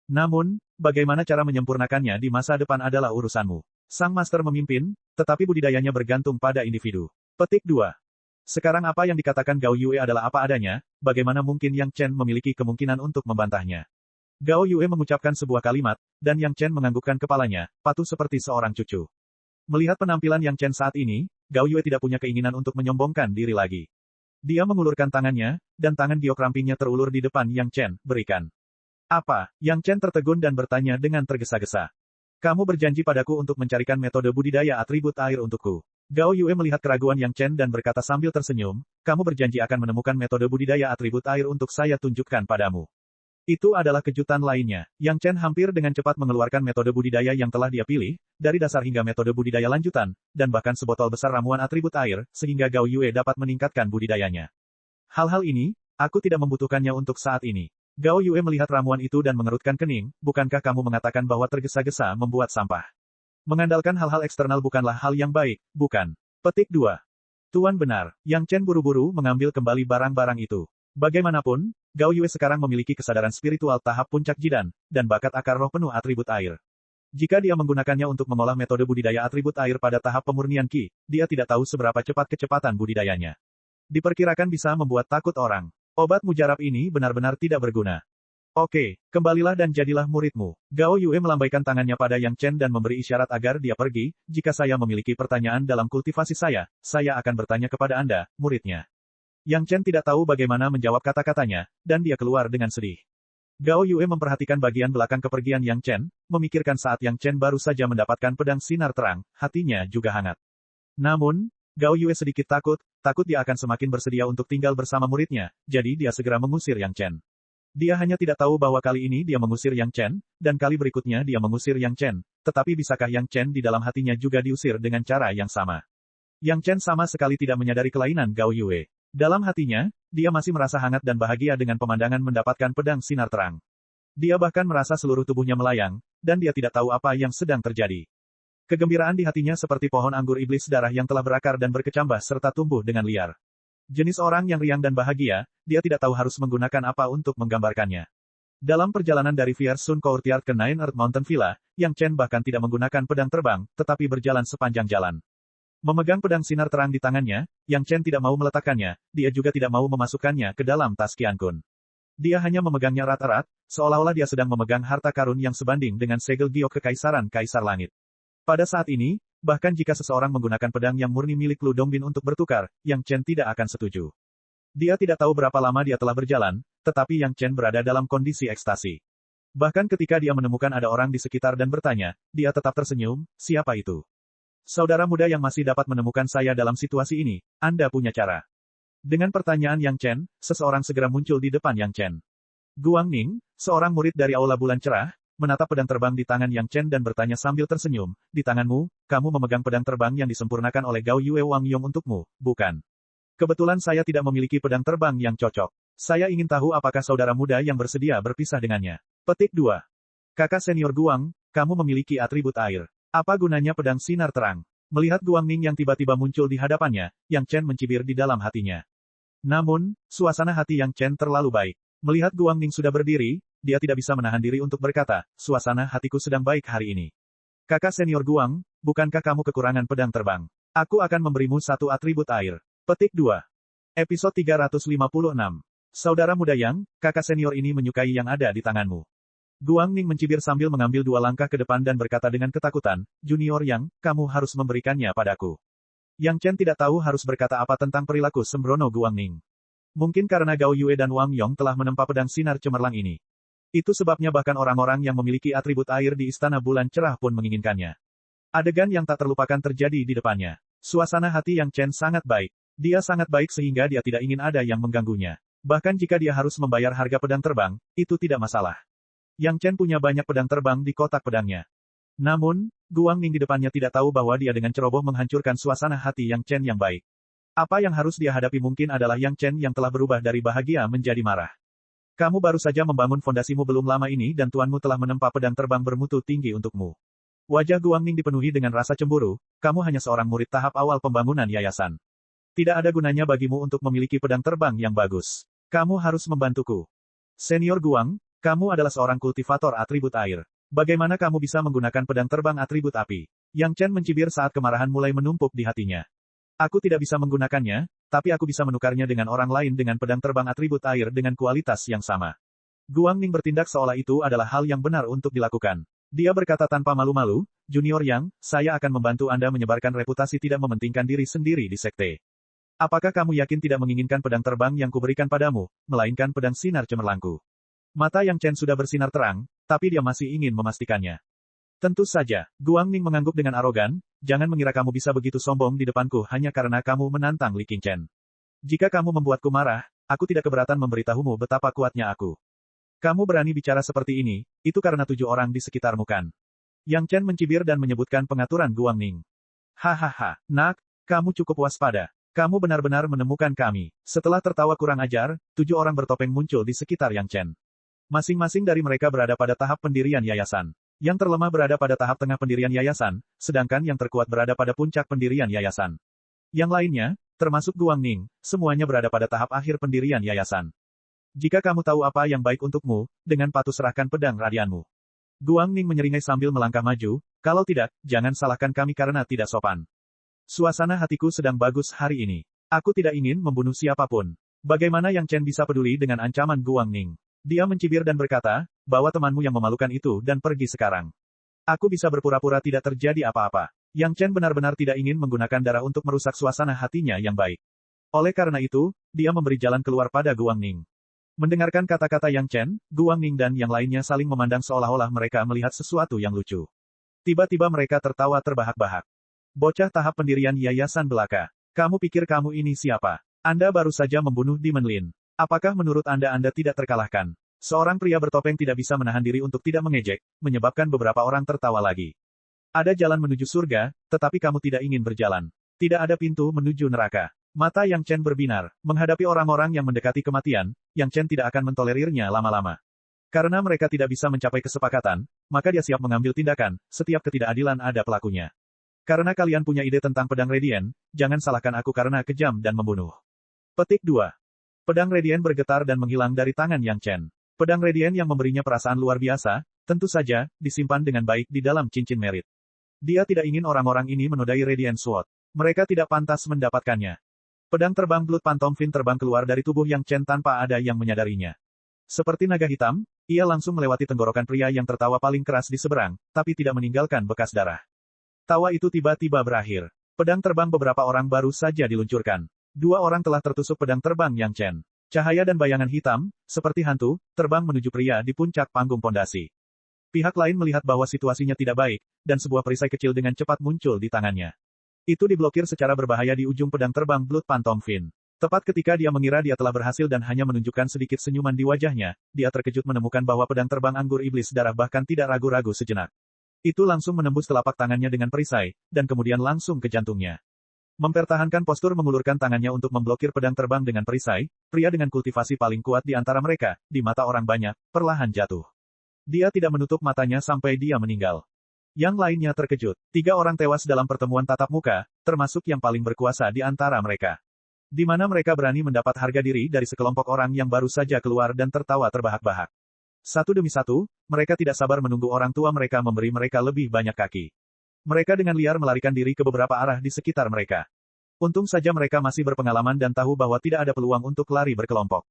Speaker 1: Namun, bagaimana cara menyempurnakannya di masa depan adalah urusanmu. Sang master memimpin, tetapi budidayanya bergantung pada individu. Petik 2. Sekarang apa yang dikatakan Gao Yue adalah apa adanya, bagaimana mungkin Yang Chen memiliki kemungkinan untuk membantahnya. Gao Yue mengucapkan sebuah kalimat, dan Yang Chen menganggukkan kepalanya, patuh seperti seorang cucu. Melihat penampilan Yang Chen saat ini, Gao Yue tidak punya keinginan untuk menyombongkan diri lagi. Dia mengulurkan tangannya, dan tangan giok rampingnya terulur di depan Yang Chen, berikan. Apa? Yang Chen tertegun dan bertanya dengan tergesa-gesa. Kamu berjanji padaku untuk mencarikan metode budidaya atribut air untukku. Gao Yue melihat keraguan Yang Chen dan berkata sambil tersenyum, kamu berjanji akan menemukan metode budidaya atribut air untuk saya tunjukkan padamu. Itu adalah kejutan lainnya. Yang Chen hampir dengan cepat mengeluarkan metode budidaya yang telah dia pilih, dari dasar hingga metode budidaya lanjutan, dan bahkan sebotol besar ramuan atribut air, sehingga Gao Yue dapat meningkatkan budidayanya. Hal-hal ini, aku tidak membutuhkannya untuk saat ini. Gao Yue melihat ramuan itu dan mengerutkan kening, bukankah kamu mengatakan bahwa tergesa-gesa membuat sampah? Mengandalkan hal-hal eksternal bukanlah hal yang baik, bukan? Petik 2. Tuan benar, Yang Chen buru-buru mengambil kembali barang-barang itu. Bagaimanapun, Gao Yue sekarang memiliki kesadaran spiritual tahap puncak jidan, dan bakat akar roh penuh atribut air. Jika dia menggunakannya untuk mengolah metode budidaya atribut air pada tahap pemurnian Qi, dia tidak tahu seberapa cepat kecepatan budidayanya. Diperkirakan bisa membuat takut orang. Obat mujarab ini benar-benar tidak berguna. Oke, kembalilah dan jadilah muridmu. Gao Yue melambaikan tangannya pada Yang Chen dan memberi isyarat agar dia pergi. Jika saya memiliki pertanyaan dalam kultivasi saya akan bertanya kepada Anda, muridnya. Yang Chen tidak tahu bagaimana menjawab kata-katanya, dan dia keluar dengan sedih. Gao Yue memperhatikan bagian belakang kepergian Yang Chen, memikirkan saat Yang Chen baru saja mendapatkan pedang sinar terang, hatinya juga hangat. Namun, Gao Yue sedikit takut dia akan semakin bersedia untuk tinggal bersama muridnya, jadi dia segera mengusir Yang Chen. Dia hanya tidak tahu bahwa kali ini dia mengusir Yang Chen, dan kali berikutnya dia mengusir Yang Chen, tetapi bisakah Yang Chen di dalam hatinya juga diusir dengan cara yang sama? Yang Chen sama sekali tidak menyadari kelainan Gao Yue. Dalam hatinya, dia masih merasa hangat dan bahagia dengan pemandangan mendapatkan pedang sinar terang. Dia bahkan merasa seluruh tubuhnya melayang, dan dia tidak tahu apa yang sedang terjadi. Kegembiraan di hatinya seperti pohon anggur iblis darah yang telah berakar dan berkecambah serta tumbuh dengan liar. Jenis orang yang riang dan bahagia, dia tidak tahu harus menggunakan apa untuk menggambarkannya. Dalam perjalanan dari Fierce Sun Courtyard ke Nine Earth Mountain Villa, Yang Chen bahkan tidak menggunakan pedang terbang, tetapi berjalan sepanjang jalan. Memegang pedang sinar terang di tangannya, Yang Chen tidak mau meletakkannya, dia juga tidak mau memasukkannya ke dalam tas Qian Kun. Dia hanya memegangnya erat-erat, seolah-olah dia sedang memegang harta karun yang sebanding dengan segel giok kekaisaran Kaisar Langit. Pada saat ini, bahkan jika seseorang menggunakan pedang yang murni milik Lu Dongbin untuk bertukar, Yang Chen tidak akan setuju. Dia tidak tahu berapa lama dia telah berjalan, tetapi Yang Chen berada dalam kondisi ekstasi. Bahkan ketika dia menemukan ada orang di sekitar dan bertanya, dia tetap tersenyum, siapa itu? Saudara muda yang masih dapat menemukan saya dalam situasi ini, Anda punya cara. Dengan pertanyaan Yang Chen, seseorang segera muncul di depan Yang Chen. Guang Ning, seorang murid dari Aula Bulan Cerah, menatap pedang terbang di tangan Yang Chen dan bertanya sambil tersenyum, di tanganmu, kamu memegang pedang terbang yang disempurnakan oleh Gao Yue Wang Yong untukmu, bukan? Kebetulan saya tidak memiliki pedang terbang yang cocok. Saya ingin tahu apakah saudara muda yang bersedia berpisah dengannya. Petik 2. Kakak senior Guang, kamu memiliki atribut air. Apa gunanya pedang sinar terang? Melihat Guang Ning yang tiba-tiba muncul di hadapannya, Yang Chen mencibir di dalam hatinya. Namun, suasana hati Yang Chen terlalu baik. Melihat Guang Ning sudah berdiri, dia tidak bisa menahan diri untuk berkata, suasana hatiku sedang baik hari ini. Kakak senior Guang, bukankah kamu kekurangan pedang terbang? Aku akan memberimu satu atribut air. Petik 2. Episode 356. Saudara muda Yang, kakak senior ini menyukai yang ada di tanganmu. Guang Ning mencibir sambil mengambil 2 langkah ke depan dan berkata dengan ketakutan, Junior Yang, kamu harus memberikannya padaku. Yang Chen tidak tahu harus berkata apa tentang perilaku sembrono Guang Ning. Mungkin karena Gao Yue dan Wang Yong telah menempa pedang sinar cemerlang ini. Itu sebabnya bahkan orang-orang yang memiliki atribut air di Istana Bulan Cerah pun menginginkannya. Adegan yang tak terlupakan terjadi di depannya. Suasana hati Yang Chen sangat baik. Dia sangat baik sehingga dia tidak ingin ada yang mengganggunya. Bahkan jika dia harus membayar harga pedang terbang, itu tidak masalah. Yang Chen punya banyak pedang terbang di kotak pedangnya. Namun, Guang Ning di depannya tidak tahu bahwa dia dengan ceroboh menghancurkan suasana hati Yang Chen yang baik. Apa yang harus dia hadapi mungkin adalah Yang Chen yang telah berubah dari bahagia menjadi marah. Kamu baru saja membangun fondasimu belum lama ini dan tuanmu telah menempa pedang terbang bermutu tinggi untukmu. Wajah Guang Ning dipenuhi dengan rasa cemburu, kamu hanya seorang murid tahap awal pembangunan yayasan. Tidak ada gunanya bagimu untuk memiliki pedang terbang yang bagus. Kamu harus membantuku. Senior Guang, kamu adalah seorang kultivator atribut air. Bagaimana kamu bisa menggunakan pedang terbang atribut api? Yang Chen mencibir saat kemarahan mulai menumpuk di hatinya. Aku tidak bisa menggunakannya, tapi aku bisa menukarnya dengan orang lain dengan pedang terbang atribut air dengan kualitas yang sama. Guang Ning bertindak seolah itu adalah hal yang benar untuk dilakukan. Dia berkata tanpa malu-malu, Junior Yang, saya akan membantu Anda menyebarkan reputasi tidak mementingkan diri sendiri di sekte. Apakah kamu yakin tidak menginginkan pedang terbang yang kuberikan padamu, melainkan pedang sinar cemerlangku? Mata Yang Chen sudah bersinar terang, tapi dia masih ingin memastikannya. Tentu saja, Guang Ning mengangguk dengan arogan, jangan mengira kamu bisa begitu sombong di depanku hanya karena kamu menantang Li Qingchen. Jika kamu membuatku marah, aku tidak keberatan memberitahumu betapa kuatnya aku. Kamu berani bicara seperti ini, itu karena 7 orang di sekitarmu kan? Yang Chen mencibir dan menyebutkan pengaturan Guangning. Hahaha, nak, kamu cukup waspada. Kamu benar-benar menemukan kami. Setelah tertawa kurang ajar, 7 orang bertopeng muncul di sekitar Yang Chen. Masing-masing dari mereka berada pada tahap pendirian yayasan. Yang terlemah berada pada tahap tengah pendirian yayasan, sedangkan yang terkuat berada pada puncak pendirian yayasan. Yang lainnya, termasuk Guangning, semuanya berada pada tahap akhir pendirian yayasan. Jika kamu tahu apa yang baik untukmu, dengan patuh serahkan pedang radianmu. Guangning menyeringai sambil melangkah maju, kalau tidak, jangan salahkan kami karena tidak sopan. Suasana hatiku sedang bagus hari ini. Aku tidak ingin membunuh siapapun. Bagaimana Yang Chen bisa peduli dengan ancaman Guangning? Dia mencibir dan berkata, bawa temanmu yang memalukan itu dan pergi sekarang. Aku bisa berpura-pura tidak terjadi apa-apa. Yang Chen benar-benar tidak ingin menggunakan darah untuk merusak suasana hatinya yang baik. Oleh karena itu, dia memberi jalan keluar pada Guangning. Mendengarkan kata-kata Yang Chen, Guangning dan yang lainnya saling memandang seolah-olah mereka melihat sesuatu yang lucu. Tiba-tiba mereka tertawa terbahak-bahak. Bocah tahap pendirian yayasan belaka. Kamu pikir kamu ini siapa? Anda baru saja membunuh Demon Lin. Apakah menurut Anda tidak terkalahkan? Seorang pria bertopeng tidak bisa menahan diri untuk tidak mengejek, menyebabkan beberapa orang tertawa lagi. Ada jalan menuju surga, tetapi kamu tidak ingin berjalan. Tidak ada pintu menuju neraka. Mata Yang Chen berbinar. Menghadapi orang-orang yang mendekati kematian, Yang Chen tidak akan mentolerirnya lama-lama. Karena mereka tidak bisa mencapai kesepakatan, maka dia siap mengambil tindakan, setiap ketidakadilan ada pelakunya. Karena kalian punya ide tentang pedang Radiant, jangan salahkan aku karena kejam dan membunuh. Petik 2. Pedang Radiant bergetar dan menghilang dari tangan Yang Chen. Pedang Radiant yang memberinya perasaan luar biasa, tentu saja, disimpan dengan baik di dalam cincin merit. Dia tidak ingin orang-orang ini menodai Radiant Sword. Mereka tidak pantas mendapatkannya. Pedang terbang Blood Phantom Fin terbang keluar dari tubuh Yang Chen tanpa ada yang menyadarinya. Seperti naga hitam, ia langsung melewati tenggorokan pria yang tertawa paling keras di seberang, tapi tidak meninggalkan bekas darah. Tawa itu tiba-tiba berakhir. Pedang terbang beberapa orang baru saja diluncurkan. 2 orang telah tertusuk pedang terbang Yang Chen. Cahaya dan bayangan hitam, seperti hantu, terbang menuju pria di puncak panggung pondasi. Pihak lain melihat bahwa situasinya tidak baik, dan sebuah perisai kecil dengan cepat muncul di tangannya. Itu diblokir secara berbahaya di ujung pedang terbang Blood Phantom Fin. Tepat ketika dia mengira dia telah berhasil dan hanya menunjukkan sedikit senyuman di wajahnya, dia terkejut menemukan bahwa pedang terbang anggur iblis darah bahkan tidak ragu-ragu sejenak. Itu langsung menembus telapak tangannya dengan perisai, dan kemudian langsung ke jantungnya. Mempertahankan postur mengulurkan tangannya untuk memblokir pedang terbang dengan perisai, pria dengan kultivasi paling kuat di antara mereka, di mata orang banyak, perlahan jatuh. Dia tidak menutup matanya sampai dia meninggal. Yang lainnya terkejut. 3 orang tewas dalam pertemuan tatap muka, termasuk yang paling berkuasa di antara mereka. Di mana mereka berani mendapat harga diri dari sekelompok orang yang baru saja keluar dan tertawa terbahak-bahak. Satu demi satu, mereka tidak sabar menunggu orang tua mereka memberi mereka lebih banyak kaki. Mereka dengan liar melarikan diri ke beberapa arah di sekitar mereka. Untung saja mereka masih berpengalaman dan tahu bahwa tidak ada peluang untuk lari berkelompok.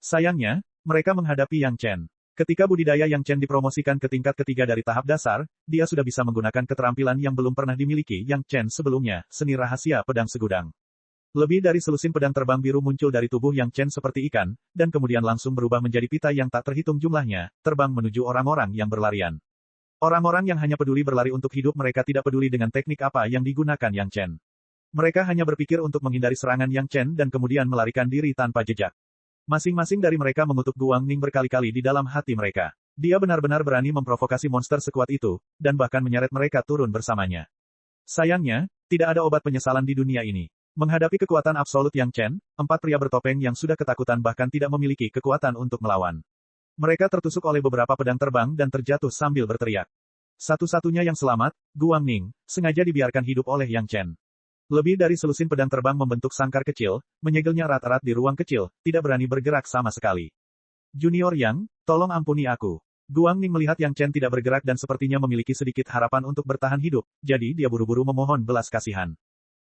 Speaker 1: Sayangnya, mereka menghadapi Yang Chen. Ketika budidaya Yang Chen dipromosikan ke tingkat ketiga dari tahap dasar, dia sudah bisa menggunakan keterampilan yang belum pernah dimiliki Yang Chen sebelumnya, seni rahasia pedang segudang. Lebih dari selusin pedang terbang biru muncul dari tubuh Yang Chen seperti ikan, dan kemudian langsung berubah menjadi pita yang tak terhitung jumlahnya, terbang menuju orang-orang yang berlarian. Orang-orang yang hanya peduli berlari untuk hidup mereka tidak peduli dengan teknik apa yang digunakan Yang Chen. Mereka hanya berpikir untuk menghindari serangan Yang Chen dan kemudian melarikan diri tanpa jejak. Masing-masing dari mereka mengutuk Guangning berkali-kali di dalam hati mereka. Dia benar-benar berani memprovokasi monster sekuat itu, dan bahkan menyeret mereka turun bersamanya. Sayangnya, tidak ada obat penyesalan di dunia ini. Menghadapi kekuatan absolut Yang Chen, 4 pria bertopeng yang sudah ketakutan bahkan tidak memiliki kekuatan untuk melawan. Mereka tertusuk oleh beberapa pedang terbang dan terjatuh sambil berteriak. Satu-satunya yang selamat, Guangning, sengaja dibiarkan hidup oleh Yang Chen. Lebih dari selusin pedang terbang membentuk sangkar kecil, menyegelnya erat-erat di ruang kecil, tidak berani bergerak sama sekali. Junior Yang, tolong ampuni aku. Guangning melihat Yang Chen tidak bergerak dan sepertinya memiliki sedikit harapan untuk bertahan hidup, jadi dia buru-buru memohon belas kasihan.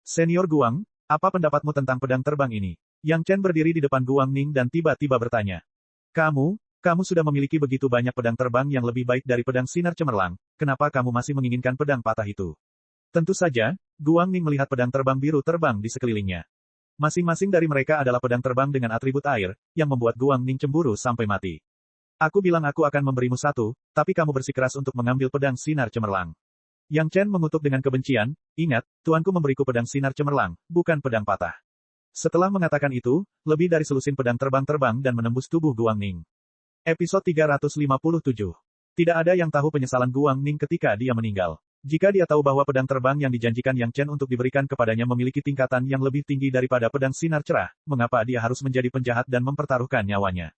Speaker 1: Senior Guang, apa pendapatmu tentang pedang terbang ini? Yang Chen berdiri di depan Guangning dan tiba-tiba bertanya. Kamu sudah memiliki begitu banyak pedang terbang yang lebih baik dari pedang sinar cemerlang, kenapa kamu masih menginginkan pedang patah itu? Tentu saja, Guangning melihat pedang terbang biru terbang di sekelilingnya. Masing-masing dari mereka adalah pedang terbang dengan atribut air, yang membuat Guangning cemburu sampai mati. Aku bilang aku akan memberimu satu, tapi kamu bersikeras untuk mengambil pedang sinar cemerlang. Yang Chen mengutuk dengan kebencian, ingat, tuanku memberiku pedang sinar cemerlang, bukan pedang patah. Setelah mengatakan itu, lebih dari selusin pedang terbang dan menembus tubuh Guangning. Episode 357. Tidak ada yang tahu penyesalan Guang Ning ketika dia meninggal. Jika dia tahu bahwa pedang terbang yang dijanjikan Yang Chen untuk diberikan kepadanya memiliki tingkatan yang lebih tinggi daripada pedang sinar cerah, mengapa dia harus menjadi penjahat dan mempertaruhkan nyawanya?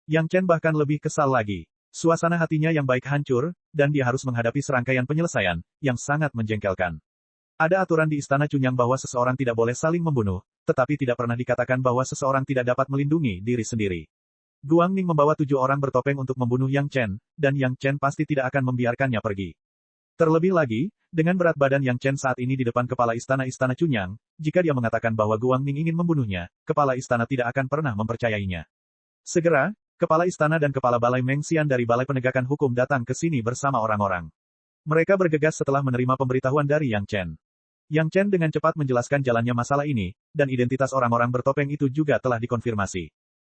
Speaker 1: Yang Chen bahkan lebih kesal lagi. Suasana hatinya yang baik hancur, dan dia harus menghadapi serangkaian penyelesaian, yang sangat menjengkelkan. Ada aturan di Istana Cunyang bahwa seseorang tidak boleh saling membunuh, tetapi tidak pernah dikatakan bahwa seseorang tidak dapat melindungi diri sendiri. Guang Ning membawa 7 orang bertopeng untuk membunuh Yang Chen, dan Yang Chen pasti tidak akan membiarkannya pergi. Terlebih lagi, dengan berat badan Yang Chen saat ini di depan kepala istana Cunyang, jika dia mengatakan bahwa Guang Ning ingin membunuhnya, kepala istana tidak akan pernah mempercayainya. Segera, kepala istana dan kepala balai Mengxian dari Balai Penegakan Hukum datang ke sini bersama orang-orang. Mereka bergegas setelah menerima pemberitahuan dari Yang Chen. Yang Chen dengan cepat menjelaskan jalannya masalah ini, dan identitas orang-orang bertopeng itu juga telah dikonfirmasi.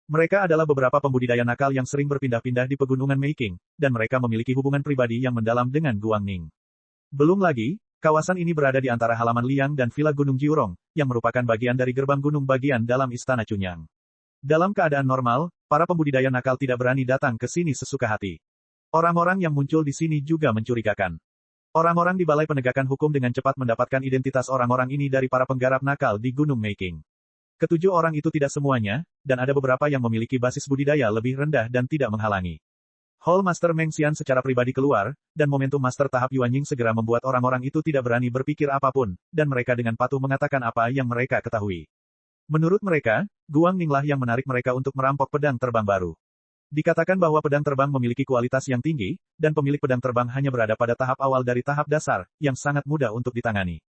Speaker 1: Mereka adalah beberapa pembudidaya nakal yang sering berpindah-pindah di pegunungan Meiking, dan mereka memiliki hubungan pribadi yang mendalam dengan Guang Ning. Belum lagi, kawasan ini berada di antara halaman Liang dan Villa Gunung Jiurong, yang merupakan bagian dari gerbang gunung bagian dalam Istana Cunyang. Dalam keadaan normal, para pembudidaya nakal tidak berani datang ke sini sesuka hati. Orang-orang yang muncul di sini juga mencurigakan. Orang-orang di Balai Penegakan Hukum dengan cepat mendapatkan identitas orang-orang ini dari para penggarap nakal di Gunung Meiking. Ketujuh orang itu tidak semuanya, dan ada beberapa yang memiliki basis budidaya lebih rendah dan tidak menghalangi. Hall Master Mengxian secara pribadi keluar, dan momentum Master tahap Yuanying segera membuat orang-orang itu tidak berani berpikir apapun, dan mereka dengan patuh mengatakan apa yang mereka ketahui. Menurut mereka, Guang Ning lah yang menarik mereka untuk merampok pedang terbang baru. Dikatakan bahwa pedang terbang memiliki kualitas yang tinggi, dan pemilik pedang terbang hanya berada pada tahap awal dari tahap dasar, yang sangat mudah untuk ditangani.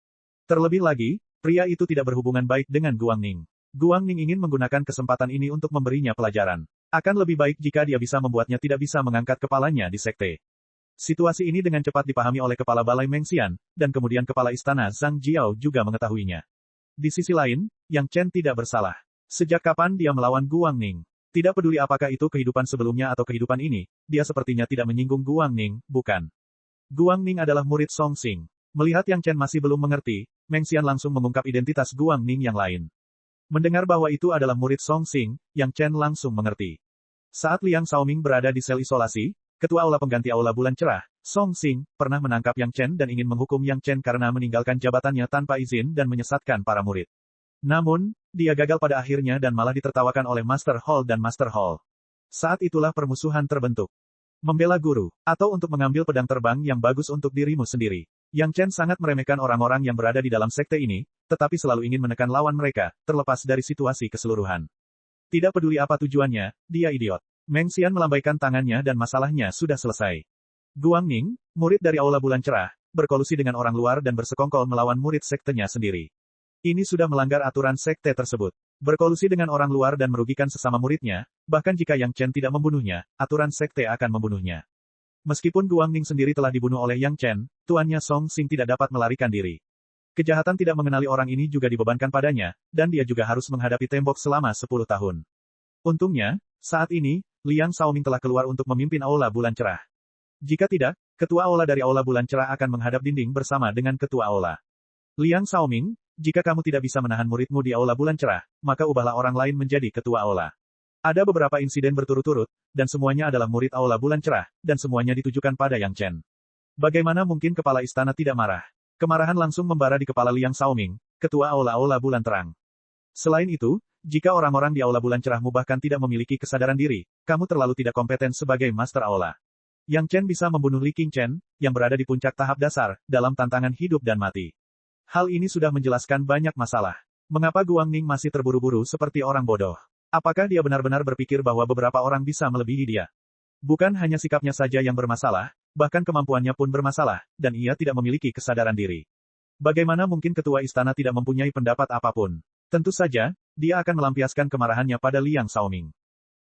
Speaker 1: Terlebih lagi, pria itu tidak berhubungan baik dengan Guang Ning. Guang Ning ingin menggunakan kesempatan ini untuk memberinya pelajaran. Akan lebih baik jika dia bisa membuatnya tidak bisa mengangkat kepalanya di sekte. Situasi ini dengan cepat dipahami oleh kepala Balai Mengxian, dan kemudian kepala istana Zhang Jiao juga mengetahuinya. Di sisi lain, Yang Chen tidak bersalah. Sejak kapan dia melawan Guang Ning? Tidak peduli apakah itu kehidupan sebelumnya atau kehidupan ini, dia sepertinya tidak menyinggung Guang Ning, bukan? Guang Ning adalah murid Song Xing. Melihat Yang Chen masih belum mengerti, Mengxian langsung mengungkap identitas Guang Ning yang lain. Mendengar bahwa itu adalah murid Song Xing, Yang Chen langsung mengerti. Saat Liang Xiaoming berada di sel isolasi, ketua aula pengganti aula bulan cerah, Song Xing, pernah menangkap Yang Chen dan ingin menghukum Yang Chen karena meninggalkan jabatannya tanpa izin dan menyesatkan para murid. Namun, dia gagal pada akhirnya dan malah ditertawakan oleh Master Hall dan Master Hall. Saat itulah permusuhan terbentuk. Membela guru, atau untuk mengambil pedang terbang yang bagus untuk dirimu sendiri. Yang Chen sangat meremehkan orang-orang yang berada di dalam sekte ini, tetapi selalu ingin menekan lawan mereka, terlepas dari situasi keseluruhan. Tidak peduli apa tujuannya, dia idiot. Mengxian melambaikan tangannya dan masalahnya sudah selesai. Guang Ning, murid dari Aula Bulan Cerah, berkolusi dengan orang luar dan bersekongkol melawan murid sektenya sendiri. Ini sudah melanggar aturan sekte tersebut. Berkolusi dengan orang luar dan merugikan sesama muridnya, bahkan jika Yang Chen tidak membunuhnya, aturan sekte akan membunuhnya. Meskipun Guang Ning sendiri telah dibunuh oleh Yang Chen, tuannya Song Xing tidak dapat melarikan diri. Kejahatan tidak mengenali orang ini juga dibebankan padanya, dan dia juga harus menghadapi tembok selama 10 tahun. Untungnya, saat ini, Liang Xiaoming telah keluar untuk memimpin Aula Bulan Cerah. Jika tidak, ketua aula dari Aula Bulan Cerah akan menghadap dinding bersama dengan ketua aula. Liang Xiaoming, jika kamu tidak bisa menahan muridmu di Aula Bulan Cerah, maka ubahlah orang lain menjadi ketua aula. Ada beberapa insiden berturut-turut, dan semuanya adalah murid Aula Bulan Cerah, dan semuanya ditujukan pada Yang Chen. Bagaimana mungkin kepala istana tidak marah? Kemarahan langsung membara di kepala Liang Xiaoming, ketua Aula Bulan Terang. Selain itu, jika orang-orang di Aula Bulan Cerahmu bahkan tidak memiliki kesadaran diri, kamu terlalu tidak kompeten sebagai Master Aula. Yang Chen bisa membunuh Li Qingchen, yang berada di puncak tahap dasar, dalam tantangan hidup dan mati. Hal ini sudah menjelaskan banyak masalah. Mengapa Guang Ning masih terburu-buru seperti orang bodoh? Apakah dia benar-benar berpikir bahwa beberapa orang bisa melebihi dia? Bukan hanya sikapnya saja yang bermasalah, bahkan kemampuannya pun bermasalah, dan ia tidak memiliki kesadaran diri. Bagaimana mungkin ketua istana tidak mempunyai pendapat apapun? Tentu saja, dia akan melampiaskan kemarahannya pada Liang Xiaoming.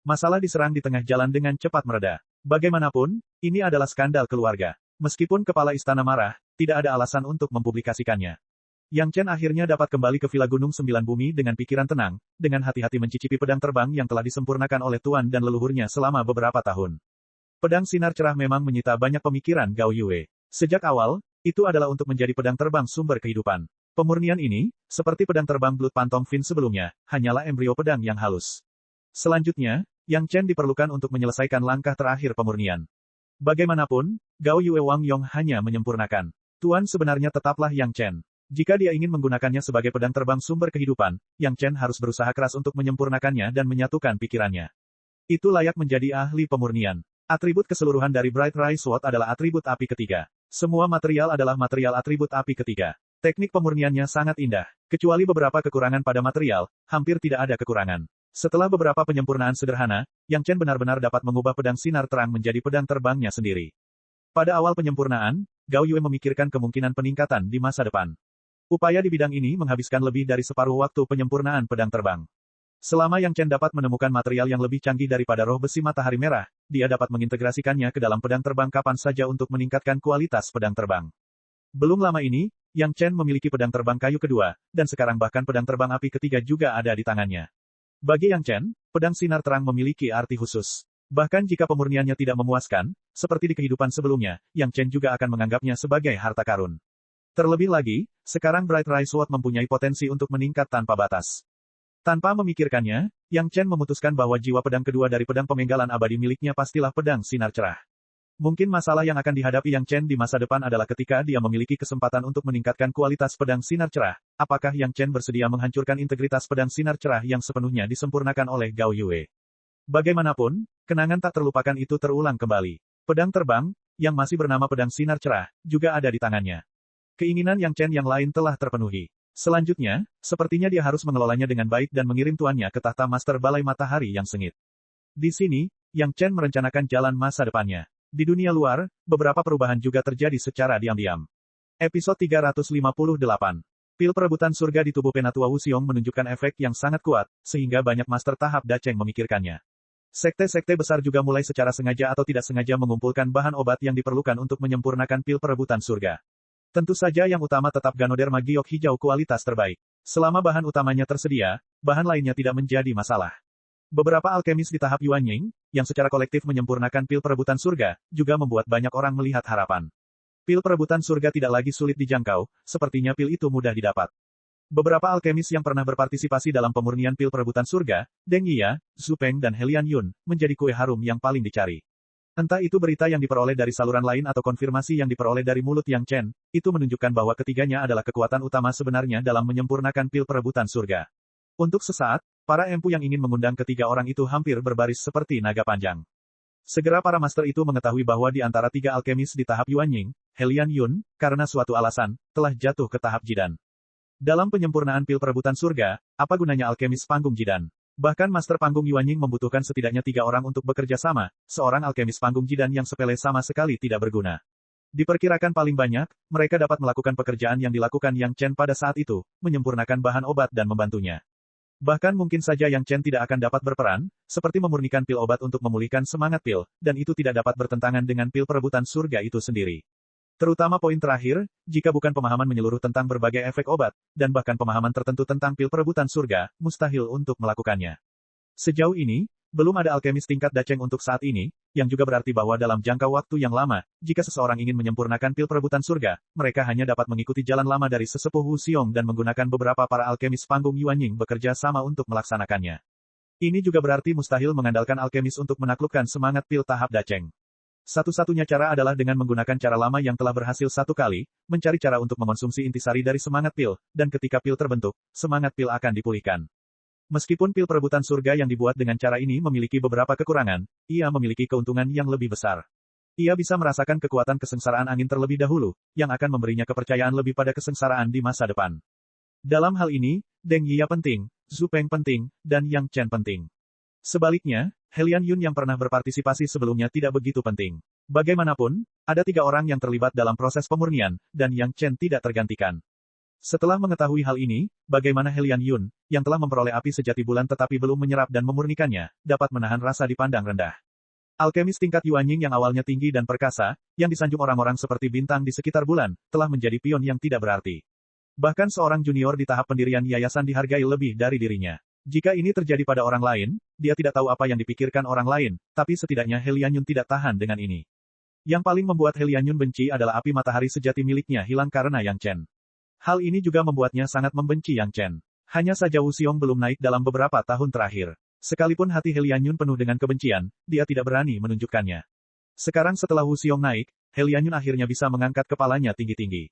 Speaker 1: Masalah diserang di tengah jalan dengan cepat mereda. Bagaimanapun, ini adalah skandal keluarga. Meskipun kepala istana marah, tidak ada alasan untuk mempublikasikannya. Yang Chen akhirnya dapat kembali ke Villa Gunung Sembilan Bumi dengan pikiran tenang, dengan hati-hati mencicipi pedang terbang yang telah disempurnakan oleh tuan dan leluhurnya selama beberapa tahun. Pedang sinar cerah memang menyita banyak pemikiran Gao Yue. Sejak awal, itu adalah untuk menjadi pedang terbang sumber kehidupan. Pemurnian ini, seperti pedang terbang Blood Phantom Fin sebelumnya, hanyalah embrio pedang yang halus. Selanjutnya, Yang Chen diperlukan untuk menyelesaikan langkah terakhir pemurnian. Bagaimanapun, Gao Yue Wang Yong hanya menyempurnakan. Tuan sebenarnya tetaplah Yang Chen. Jika dia ingin menggunakannya sebagai pedang terbang sumber kehidupan, Yang Chen harus berusaha keras untuk menyempurnakannya dan menyatukan pikirannya. Itu layak menjadi ahli pemurnian. Atribut keseluruhan dari Bright Rise Sword adalah atribut api ketiga. Semua material adalah material atribut api ketiga. Teknik pemurniannya sangat indah. Kecuali beberapa kekurangan pada material, hampir tidak ada kekurangan. Setelah beberapa penyempurnaan sederhana, Yang Chen benar-benar dapat mengubah pedang sinar terang menjadi pedang terbangnya sendiri. Pada awal penyempurnaan, Gao Yue memikirkan kemungkinan peningkatan di masa depan. Upaya di bidang ini menghabiskan lebih dari separuh waktu penyempurnaan pedang terbang. Selama Yang Chen dapat menemukan material yang lebih canggih daripada roh besi matahari merah, dia dapat mengintegrasikannya ke dalam pedang terbang kapan saja untuk meningkatkan kualitas pedang terbang. Belum lama ini, Yang Chen memiliki pedang terbang kayu kedua, dan sekarang bahkan pedang terbang api ketiga juga ada di tangannya. Bagi Yang Chen, pedang sinar terang memiliki arti khusus. Bahkan jika pemurniannya tidak memuaskan, seperti di kehidupan sebelumnya, Yang Chen juga akan menganggapnya sebagai harta karun. Terlebih lagi, sekarang Bright Rise Sword mempunyai potensi untuk meningkat tanpa batas. Tanpa memikirkannya, Yang Chen memutuskan bahwa jiwa pedang kedua dari pedang pemenggalan abadi miliknya pastilah pedang sinar cerah. Mungkin masalah yang akan dihadapi Yang Chen di masa depan adalah ketika dia memiliki kesempatan untuk meningkatkan kualitas pedang sinar cerah. Apakah Yang Chen bersedia menghancurkan integritas pedang sinar cerah yang sepenuhnya disempurnakan oleh Gao Yue? Bagaimanapun, kenangan tak terlupakan itu terulang kembali. Pedang terbang, yang masih bernama pedang sinar cerah, juga ada di tangannya. Keinginan Yang Chen yang lain telah terpenuhi. Selanjutnya, sepertinya dia harus mengelolanya dengan baik dan mengirim tuannya ke tahta Master Balai Matahari yang sengit. Di sini, Yang Chen merencanakan jalan masa depannya. Di dunia luar, beberapa perubahan juga terjadi secara diam-diam. Episode 358. Pil perebutan surga di tubuh Penatua Wuxiong menunjukkan efek yang sangat kuat, sehingga banyak master tahap Dacheng memikirkannya. Sekte-sekte besar juga mulai secara sengaja atau tidak sengaja mengumpulkan bahan obat yang diperlukan untuk menyempurnakan pil perebutan surga. Tentu saja yang utama tetap Ganoderma giok hijau kualitas terbaik. Selama bahan utamanya tersedia, bahan lainnya tidak menjadi masalah. Beberapa alkemis di tahap Yuanying, yang secara kolektif menyempurnakan pil perebutan surga, juga membuat banyak orang melihat harapan. Pil perebutan surga tidak lagi sulit dijangkau, sepertinya pil itu mudah didapat. Beberapa alkemis yang pernah berpartisipasi dalam pemurnian pil perebutan surga, Deng Yia, Zhu Peng dan Helian Yun, menjadi kue harum yang paling dicari. Entah itu berita yang diperoleh dari saluran lain atau konfirmasi yang diperoleh dari mulut Yang Chen, itu menunjukkan bahwa ketiganya adalah kekuatan utama sebenarnya dalam menyempurnakan pil perebutan surga. Untuk sesaat, para empu yang ingin mengundang ketiga orang itu hampir berbaris seperti naga panjang. Segera para master itu mengetahui bahwa di antara tiga alkemis di tahap Yuanying, Helian Yun, karena suatu alasan, telah jatuh ke tahap Jidan. Dalam penyempurnaan pil perebutan surga, apa gunanya alkemis panggung Jidan? Bahkan master panggung Yuanying membutuhkan setidaknya 3 orang untuk bekerja sama, seorang alkemis panggung Jidan yang sepele sama sekali tidak berguna. Diperkirakan paling banyak, mereka dapat melakukan pekerjaan yang dilakukan Yang Chen pada saat itu, menyempurnakan bahan obat dan membantunya. Bahkan mungkin saja Yang Chen tidak akan dapat berperan, seperti memurnikan pil obat untuk memulihkan semangat pil, dan itu tidak dapat bertentangan dengan pil perebutan surga itu sendiri. Terutama poin terakhir, jika bukan pemahaman menyeluruh tentang berbagai efek obat, dan bahkan pemahaman tertentu tentang pil perebutan surga, mustahil untuk melakukannya. Sejauh ini, belum ada alkemis tingkat Dacheng untuk saat ini, yang juga berarti bahwa dalam jangka waktu yang lama, jika seseorang ingin menyempurnakan pil perebutan surga, mereka hanya dapat mengikuti jalan lama dari sesepuh Wuxiong dan menggunakan beberapa para alkemis panggung Yuanying bekerja sama untuk melaksanakannya. Ini juga berarti mustahil mengandalkan alkemis untuk menaklukkan semangat pil tahap Dacheng. Satu-satunya cara adalah dengan menggunakan cara lama yang telah berhasil satu kali, mencari cara untuk mengonsumsi intisari dari semangat pil, dan ketika pil terbentuk, semangat pil akan dipulihkan. Meskipun pil perebutan surga yang dibuat dengan cara ini memiliki beberapa kekurangan, ia memiliki keuntungan yang lebih besar. Ia bisa merasakan kekuatan kesengsaraan angin terlebih dahulu, yang akan memberinya kepercayaan lebih pada kesengsaraan di masa depan. Dalam hal ini, Deng Yia penting, Zhu Peng penting, dan Yang Chen penting. Sebaliknya, Helian Yun yang pernah berpartisipasi sebelumnya tidak begitu penting. Bagaimanapun, ada 3 orang yang terlibat dalam proses pemurnian, dan Yang Chen tidak tergantikan. Setelah mengetahui hal ini, bagaimana Helian Yun, yang telah memperoleh api sejati bulan tetapi belum menyerap dan memurnikannya, dapat menahan rasa dipandang rendah. Alkemis tingkat Yuanying yang awalnya tinggi dan perkasa, yang disanjung orang-orang seperti bintang di sekitar bulan, telah menjadi pion yang tidak berarti. Bahkan seorang junior di tahap pendirian yayasan dihargai lebih dari dirinya. Jika ini terjadi pada orang lain, dia tidak tahu apa yang dipikirkan orang lain, tapi setidaknya Helian Yun tidak tahan dengan ini. Yang paling membuat Helian Yun benci adalah api matahari sejati miliknya hilang karena Yang Chen. Hal ini juga membuatnya sangat membenci Yang Chen. Hanya saja Wuxiong belum naik dalam beberapa tahun terakhir. Sekalipun hati He Lianyun penuh dengan kebencian, dia tidak berani menunjukkannya. Sekarang setelah Wu Xiong naik, He Lianyun akhirnya bisa mengangkat kepalanya tinggi-tinggi.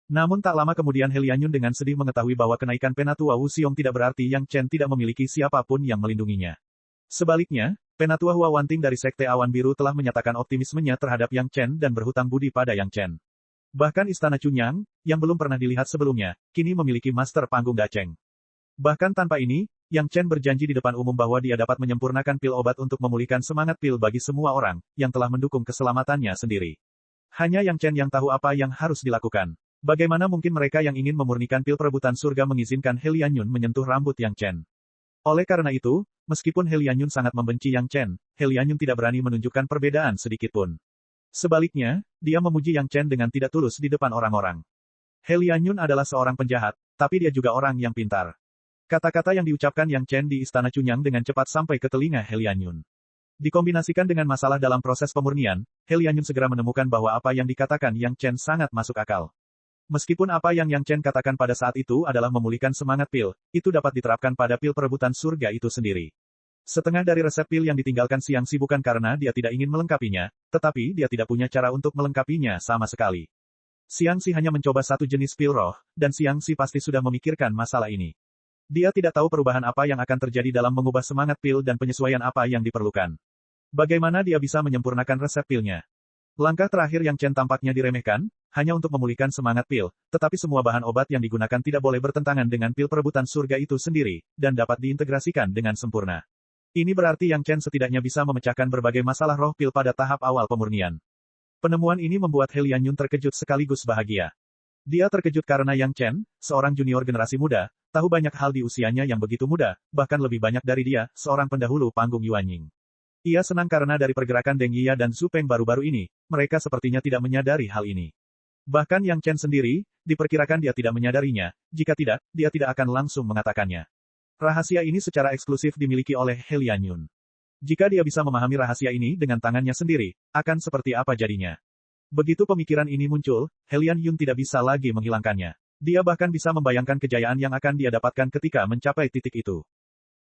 Speaker 1: Namun tak lama kemudian He Lianyun dengan sedih mengetahui bahwa kenaikan penatua Wu Xiong tidak berarti Yang Chen tidak memiliki siapapun yang melindunginya. Sebaliknya, penatua Hua Wanting dari Sekte Awan Biru telah menyatakan optimismenya terhadap Yang Chen dan berhutang budi pada Yang Chen. Bahkan Istana Chunyang, yang belum pernah dilihat sebelumnya, kini memiliki master panggung daceng. Bahkan tanpa ini, Yang Chen berjanji di depan umum bahwa dia dapat menyempurnakan pil obat untuk memulihkan semangat pil bagi semua orang, yang telah mendukung keselamatannya sendiri. Hanya Yang Chen yang tahu apa yang harus dilakukan. Bagaimana mungkin mereka yang ingin memurnikan pil perebutan surga mengizinkan He Lianyun menyentuh rambut Yang Chen? Oleh karena itu, meskipun He Lianyun sangat membenci Yang Chen, He Lianyun tidak berani menunjukkan perbedaan sedikitpun. Sebaliknya, dia memuji Yang Chen dengan tidak tulus di depan orang-orang. He Lianyun adalah seorang penjahat, tapi dia juga orang yang pintar. Kata-kata yang diucapkan Yang Chen di Istana Chunyang dengan cepat sampai ke telinga He Lianyun. Dikombinasikan dengan masalah dalam proses pemurnian, He Lianyun segera menemukan bahwa apa yang dikatakan Yang Chen sangat masuk akal. Meskipun apa yang Yang Chen katakan pada saat itu adalah memulihkan semangat pil, itu dapat diterapkan pada pil perebutan surga itu sendiri. Setengah dari resep pil yang ditinggalkan Xiangxi bukan karena dia tidak ingin melengkapinya, tetapi dia tidak punya cara untuk melengkapinya sama sekali. Xiangxi hanya mencoba satu jenis pil roh, dan Xiangxi pasti sudah memikirkan masalah ini. Dia tidak tahu perubahan apa yang akan terjadi dalam mengubah semangat pil dan penyesuaian apa yang diperlukan. Bagaimana dia bisa menyempurnakan resep pilnya? Langkah terakhir Yang Chen tampaknya diremehkan, hanya untuk memulihkan semangat pil, tetapi semua bahan obat yang digunakan tidak boleh bertentangan dengan pil perebutan surga itu sendiri, dan dapat diintegrasikan dengan sempurna. Ini berarti Yang Chen setidaknya bisa memecahkan berbagai masalah roh pil pada tahap awal pemurnian. Penemuan ini membuat He Lianyun terkejut sekaligus bahagia. Dia terkejut karena Yang Chen, seorang junior generasi muda, tahu banyak hal di usianya yang begitu muda, bahkan lebih banyak dari dia, seorang pendahulu panggung Yuanying. Ia senang karena dari pergerakan Deng Yia dan Zhu Peng baru-baru ini, mereka sepertinya tidak menyadari hal ini. Bahkan Yang Chen sendiri, diperkirakan dia tidak menyadarinya, jika tidak, dia tidak akan langsung mengatakannya. Rahasia ini secara eksklusif dimiliki oleh He Lianyun. Jika dia bisa memahami rahasia ini dengan tangannya sendiri, akan seperti apa jadinya? Begitu pemikiran ini muncul, He Lianyun tidak bisa lagi menghilangkannya. Dia bahkan bisa membayangkan kejayaan yang akan dia dapatkan ketika mencapai titik itu.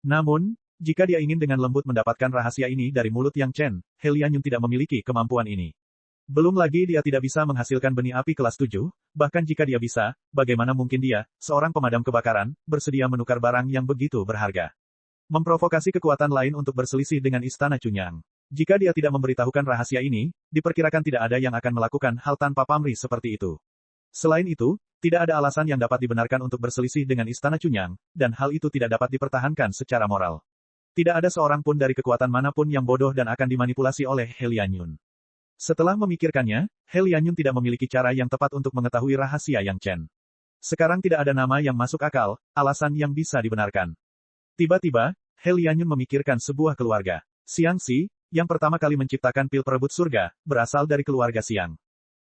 Speaker 1: Namun, jika dia ingin dengan lembut mendapatkan rahasia ini dari mulut Yang Chen, He Lianyun tidak memiliki kemampuan ini. Belum lagi dia tidak bisa menghasilkan benih api kelas 7, bahkan jika dia bisa, bagaimana mungkin dia, seorang pemadam kebakaran, bersedia menukar barang yang begitu berharga. Memprovokasi kekuatan lain untuk berselisih dengan Istana Chunyang. Jika dia tidak memberitahukan rahasia ini, diperkirakan tidak ada yang akan melakukan hal tanpa pamrih seperti itu. Selain itu, tidak ada alasan yang dapat dibenarkan untuk berselisih dengan Istana Chunyang, dan hal itu tidak dapat dipertahankan secara moral. Tidak ada seorang pun dari kekuatan manapun yang bodoh dan akan dimanipulasi oleh He Lianyun. Setelah memikirkannya, He Lianyun tidak memiliki cara yang tepat untuk mengetahui rahasia Yang Chen. Sekarang tidak ada nama yang masuk akal, alasan yang bisa dibenarkan. Tiba-tiba, He Lianyun memikirkan sebuah keluarga. Xiangxi, yang pertama kali menciptakan pil perebut surga, berasal dari keluarga Xiang.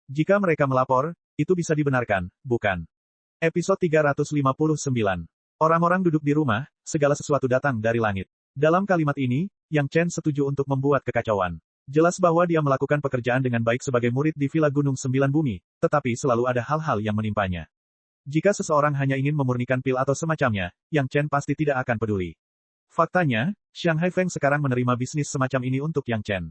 Speaker 1: Jika mereka melapor, itu bisa dibenarkan, bukan? Episode 359. Orang-orang duduk di rumah, segala sesuatu datang dari langit. Dalam kalimat ini, Yang Chen setuju untuk membuat kekacauan. Jelas bahwa dia melakukan pekerjaan dengan baik sebagai murid di Villa Gunung Sembilan Bumi, tetapi selalu ada hal-hal yang menimpanya. Jika seseorang hanya ingin memurnikan pil atau semacamnya, Yang Chen pasti tidak akan peduli. Faktanya, Shanghai Feng sekarang menerima bisnis semacam ini untuk Yang Chen.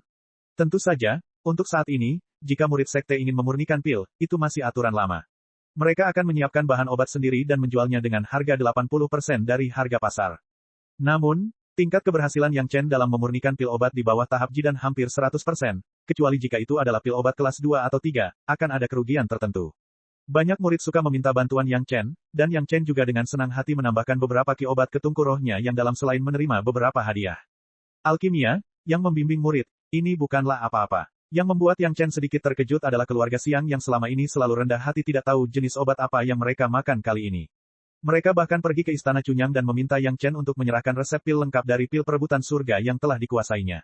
Speaker 1: Tentu saja, untuk saat ini, jika murid sekte ingin memurnikan pil, itu masih aturan lama. Mereka akan menyiapkan bahan obat sendiri dan menjualnya dengan harga 80% dari harga pasar. Namun, tingkat keberhasilan Yang Chen dalam memurnikan pil obat di bawah tahap Jidan hampir 100%, kecuali jika itu adalah pil obat kelas 2 atau 3, akan ada kerugian tertentu. Banyak murid suka meminta bantuan Yang Chen, dan Yang Chen juga dengan senang hati menambahkan beberapa ki obat ke tungku rohnya yang dalam selain menerima beberapa hadiah. Alkimia, yang membimbing murid, ini bukanlah apa-apa. Yang membuat Yang Chen sedikit terkejut adalah keluarga Xiang yang selama ini selalu rendah hati tidak tahu jenis obat apa yang mereka makan kali ini. Mereka bahkan pergi ke Istana Chunyang dan meminta Yang Chen untuk menyerahkan resep pil lengkap dari pil perebutan surga yang telah dikuasainya.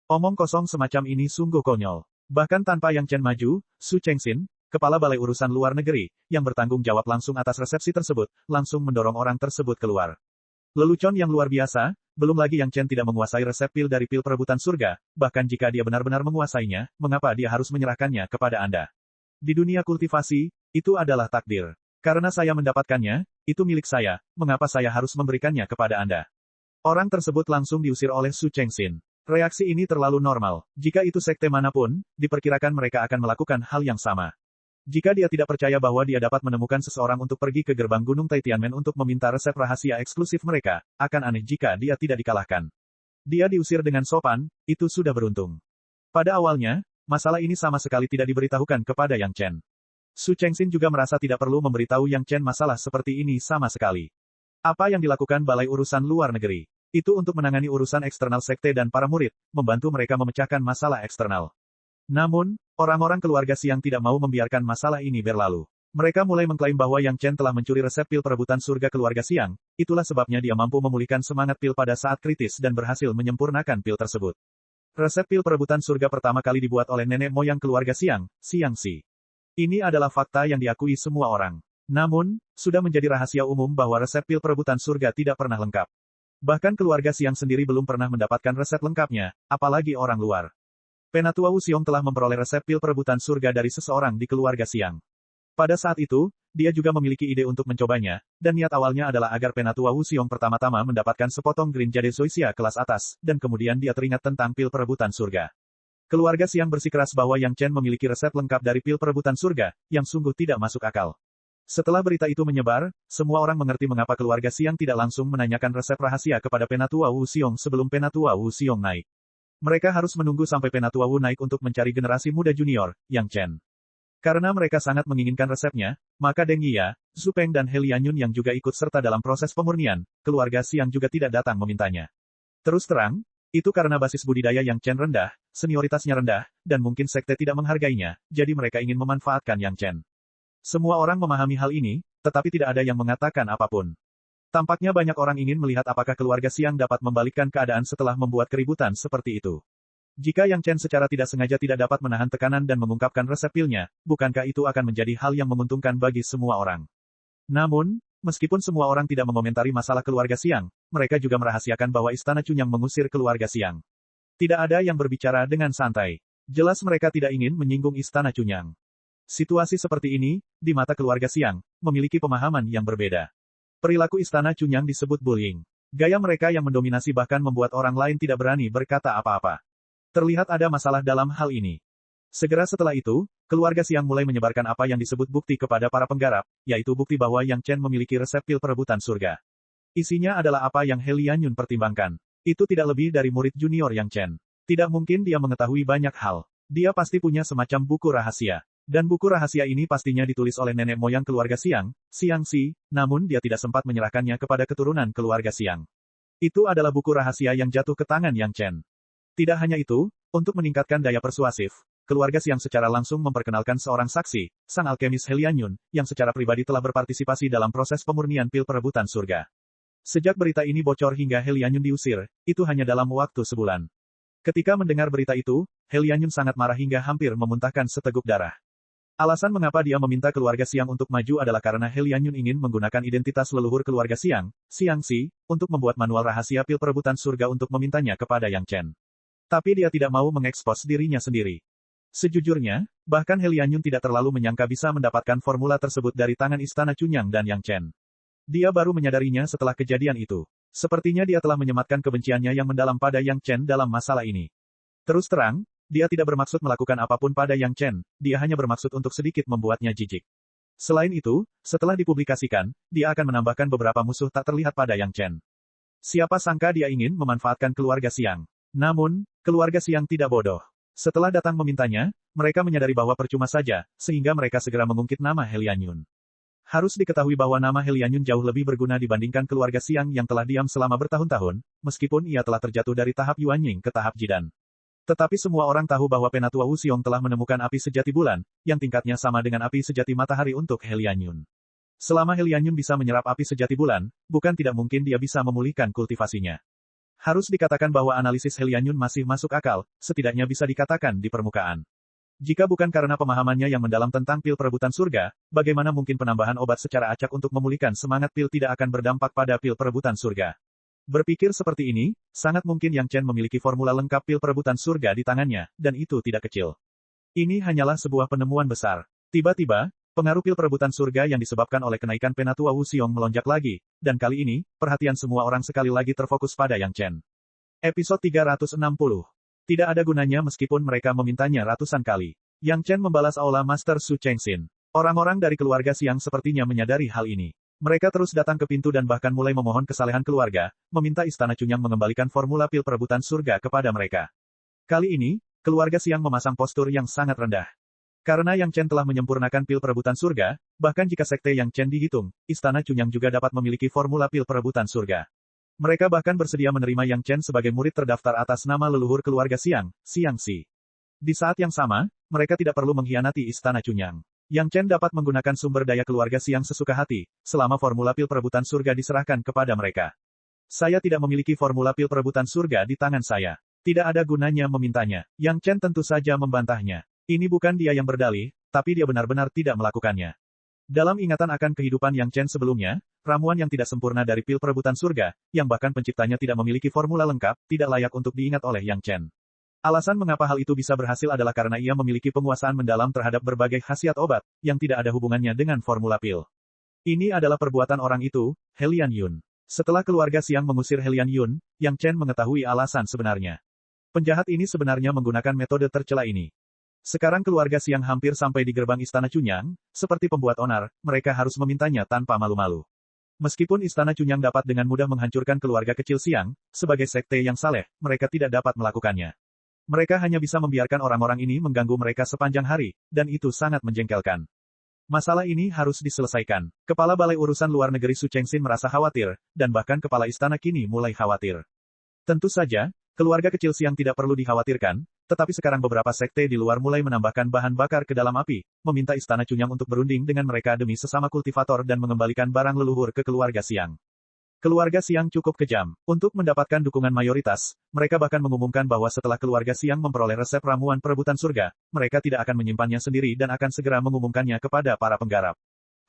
Speaker 1: Omong kosong semacam ini sungguh konyol. Bahkan tanpa Yang Chen maju, Su Chengxin, Kepala Balai Urusan Luar Negeri, yang bertanggung jawab langsung atas resepsi tersebut, langsung mendorong orang tersebut keluar. Lelucon yang luar biasa, belum lagi Yang Chen tidak menguasai resep pil dari pil perebutan surga, bahkan jika dia benar-benar menguasainya, mengapa dia harus menyerahkannya kepada Anda? Di dunia kultivasi, itu adalah takdir. Karena saya mendapatkannya, itu milik saya, mengapa saya harus memberikannya kepada Anda? Orang tersebut langsung diusir oleh Su Chengxin. Reaksi ini terlalu normal. Jika itu sekte manapun, diperkirakan mereka akan melakukan hal yang sama. Jika dia tidak percaya bahwa dia dapat menemukan seseorang untuk pergi ke gerbang Gunung Taitianmen untuk meminta resep rahasia eksklusif mereka, akan aneh jika dia tidak dikalahkan. Dia diusir dengan sopan, itu sudah beruntung. Pada awalnya, masalah ini sama sekali tidak diberitahukan kepada Yang Chen. Su Chengxin juga merasa tidak perlu memberitahu Yang Chen masalah seperti ini sama sekali. Apa yang dilakukan Balai Urusan Luar Negeri? Itu untuk menangani urusan eksternal sekte dan para murid, membantu mereka memecahkan masalah eksternal. Namun, orang-orang keluarga Xiang tidak mau membiarkan masalah ini berlalu. Mereka mulai mengklaim bahwa Yang Chen telah mencuri resep pil perebutan surga keluarga Xiang, itulah sebabnya dia mampu memulihkan semangat pil pada saat kritis dan berhasil menyempurnakan pil tersebut. Resep pil perebutan surga pertama kali dibuat oleh nenek moyang keluarga Xiang, Xiang Xi. Ini adalah fakta yang diakui semua orang. Namun, sudah menjadi rahasia umum bahwa resep pil perebutan surga tidak pernah lengkap. Bahkan keluarga Xiang sendiri belum pernah mendapatkan resep lengkapnya, apalagi orang luar. Penatua Wu Xiong telah memperoleh resep pil perebutan surga dari seseorang di keluarga Xiang. Pada saat itu, dia juga memiliki ide untuk mencobanya, dan niat awalnya adalah agar Penatua Wu Xiong pertama-tama mendapatkan sepotong Green Jade Zoysia kelas atas, dan kemudian dia teringat tentang pil perebutan surga. Keluarga Xiang bersikeras bahwa Yang Chen memiliki resep lengkap dari pil perebutan surga, yang sungguh tidak masuk akal. Setelah berita itu menyebar, semua orang mengerti mengapa keluarga Xiang tidak langsung menanyakan resep rahasia kepada Penatua Wu Xiong sebelum Penatua Wu Xiong naik. Mereka harus menunggu sampai Penatua Wu naik untuk mencari generasi muda junior, Yang Chen. Karena mereka sangat menginginkan resepnya, maka Deng Yia, Zhu Peng dan He Lianyun yang juga ikut serta dalam proses pemurnian, keluarga Xiang juga tidak datang memintanya. Terus terang, itu karena basis budidaya Yang Chen rendah, senioritasnya rendah, dan mungkin sekte tidak menghargainya, jadi mereka ingin memanfaatkan Yang Chen. Semua orang memahami hal ini, tetapi tidak ada yang mengatakan apapun. Tampaknya banyak orang ingin melihat apakah keluarga Xiang dapat membalikkan keadaan setelah membuat keributan seperti itu. Jika Yang Chen secara tidak sengaja tidak dapat menahan tekanan dan mengungkapkan resep pilnya, bukankah itu akan menjadi hal yang menguntungkan bagi semua orang? Namun, meskipun semua orang tidak mengomentari masalah keluarga Xiang, mereka juga merahasiakan bahwa Istana Cunyang mengusir keluarga Xiang. Tidak ada yang berbicara dengan santai. Jelas mereka tidak ingin menyinggung Istana Cunyang. Situasi seperti ini, di mata keluarga Xiang, memiliki pemahaman yang berbeda. Perilaku Istana Cunyang disebut bullying. Gaya mereka yang mendominasi bahkan membuat orang lain tidak berani berkata apa-apa. Terlihat ada masalah dalam hal ini. Segera setelah itu, keluarga Xiang mulai menyebarkan apa yang disebut bukti kepada para penggarap, yaitu bukti bahwa Yang Chen memiliki resep pil perebutan surga. Isinya adalah apa yang He Lianyun pertimbangkan. Itu tidak lebih dari murid junior Yang Chen. Tidak mungkin dia mengetahui banyak hal. Dia pasti punya semacam buku rahasia. Dan buku rahasia ini pastinya ditulis oleh nenek moyang keluarga Xiang, Xiang Xi, namun dia tidak sempat menyerahkannya kepada keturunan keluarga Xiang. Itu adalah buku rahasia yang jatuh ke tangan Yang Chen. Tidak hanya itu, untuk meningkatkan daya persuasif, keluarga Xiang secara langsung memperkenalkan seorang saksi, sang alkemis He Lianyun, yang secara pribadi telah berpartisipasi dalam proses pemurnian pil perebutan surga. Sejak berita ini bocor hingga He Lianyun diusir, itu hanya dalam waktu sebulan. Ketika mendengar berita itu, He Lianyun sangat marah hingga hampir memuntahkan seteguk darah. Alasan mengapa dia meminta keluarga Xiang untuk maju adalah karena He Lianyun ingin menggunakan identitas leluhur keluarga Xiang, Xiang Xi, untuk membuat manual rahasia pil perebutan surga untuk memintanya kepada Yang Chen. Tapi dia tidak mau mengekspos dirinya sendiri. Sejujurnya, bahkan He Lianyun tidak terlalu menyangka bisa mendapatkan formula tersebut dari tangan Istana Cunyang dan Yang Chen. Dia baru menyadarinya setelah kejadian itu. Sepertinya dia telah menyematkan kebenciannya yang mendalam pada Yang Chen dalam masalah ini. Terus terang, dia tidak bermaksud melakukan apapun pada Yang Chen, dia hanya bermaksud untuk sedikit membuatnya jijik. Selain itu, setelah dipublikasikan, dia akan menambahkan beberapa musuh tak terlihat pada Yang Chen. Siapa sangka dia ingin memanfaatkan keluarga Xiang. Namun, keluarga Xiang tidak bodoh. Setelah datang memintanya, mereka menyadari bahwa percuma saja, sehingga mereka segera mengungkit nama He Lianyun. Harus diketahui bahwa nama He Lianyun jauh lebih berguna dibandingkan keluarga Xiang yang telah diam selama bertahun-tahun, meskipun ia telah terjatuh dari tahap Yuanying ke tahap Jidan. Tetapi semua orang tahu bahwa Penatua Wu Xiong telah menemukan api sejati bulan, yang tingkatnya sama dengan api sejati matahari untuk He Lianyun. Selama He Lianyun bisa menyerap api sejati bulan, bukan tidak mungkin dia bisa memulihkan kultivasinya. Harus dikatakan bahwa analisis He Lianyun masih masuk akal, setidaknya bisa dikatakan di permukaan. Jika bukan karena pemahamannya yang mendalam tentang pil perebutan surga, bagaimana mungkin penambahan obat secara acak untuk memulihkan semangat pil tidak akan berdampak pada pil perebutan surga? Berpikir seperti ini, sangat mungkin Yang Chen memiliki formula lengkap pil perebutan surga di tangannya, dan itu tidak kecil. Ini hanyalah sebuah penemuan besar. Tiba-tiba, Pengaruh pil perebutan surga yang disebabkan oleh kenaikan penatua Wu Xiong melonjak lagi, dan kali ini, perhatian semua orang sekali lagi terfokus pada Yang Chen. Episode 360. Tidak ada gunanya meskipun mereka memintanya ratusan kali. Yang Chen membalas aula Master Su Chengxin. Orang-orang dari keluarga Xiang sepertinya menyadari hal ini. Mereka terus datang ke pintu dan bahkan mulai memohon kesalehan keluarga, meminta Istana Cunyang mengembalikan formula pil perebutan surga kepada mereka. Kali ini, keluarga Xiang memasang postur yang sangat rendah. Karena Yang Chen telah menyempurnakan pil perebutan surga, bahkan jika sekte Yang Chen dihitung, Istana Cunyang juga dapat memiliki formula pil perebutan surga. Mereka bahkan bersedia menerima Yang Chen sebagai murid terdaftar atas nama leluhur keluarga Xiang, Xiang Xi. Di saat yang sama, mereka tidak perlu mengkhianati Istana Cunyang. Yang Chen dapat menggunakan sumber daya keluarga Xiang sesuka hati, selama formula pil perebutan surga diserahkan kepada mereka. Saya tidak memiliki formula pil perebutan surga di tangan saya. Tidak ada gunanya memintanya. Yang Chen tentu saja membantahnya. Ini bukan dia yang berdalih, tapi dia benar-benar tidak melakukannya. Dalam ingatan akan kehidupan Yang Chen sebelumnya, ramuan yang tidak sempurna dari pil perebutan surga, yang bahkan penciptanya tidak memiliki formula lengkap, tidak layak untuk diingat oleh Yang Chen. Alasan mengapa hal itu bisa berhasil adalah karena ia memiliki penguasaan mendalam terhadap berbagai khasiat obat, yang tidak ada hubungannya dengan formula pil. Ini adalah perbuatan orang itu, Helian Yun. Setelah keluarga Xiang mengusir Helian Yun, Yang Chen mengetahui alasan sebenarnya. Penjahat ini sebenarnya menggunakan metode tercela ini. Sekarang keluarga Xiang hampir sampai di gerbang Istana Cunyang, seperti pembuat onar, mereka harus memintanya tanpa malu-malu. Meskipun Istana Cunyang dapat dengan mudah menghancurkan keluarga kecil Xiang, sebagai sekte yang saleh, mereka tidak dapat melakukannya. Mereka hanya bisa membiarkan orang-orang ini mengganggu mereka sepanjang hari, dan itu sangat menjengkelkan. Masalah ini harus diselesaikan. Kepala Balai Urusan Luar Negeri Su Chengxin merasa khawatir, dan bahkan kepala istana kini mulai khawatir. Tentu saja, keluarga kecil Xiang tidak perlu dikhawatirkan, tetapi sekarang beberapa sekte di luar mulai menambahkan bahan bakar ke dalam api, meminta Istana Cunyang untuk berunding dengan mereka demi sesama kultivator dan mengembalikan barang leluhur ke keluarga Xiang. Keluarga Xiang cukup kejam. Untuk mendapatkan dukungan mayoritas, mereka bahkan mengumumkan bahwa setelah keluarga Xiang memperoleh resep ramuan perebutan surga, mereka tidak akan menyimpannya sendiri dan akan segera mengumumkannya kepada para penggarap.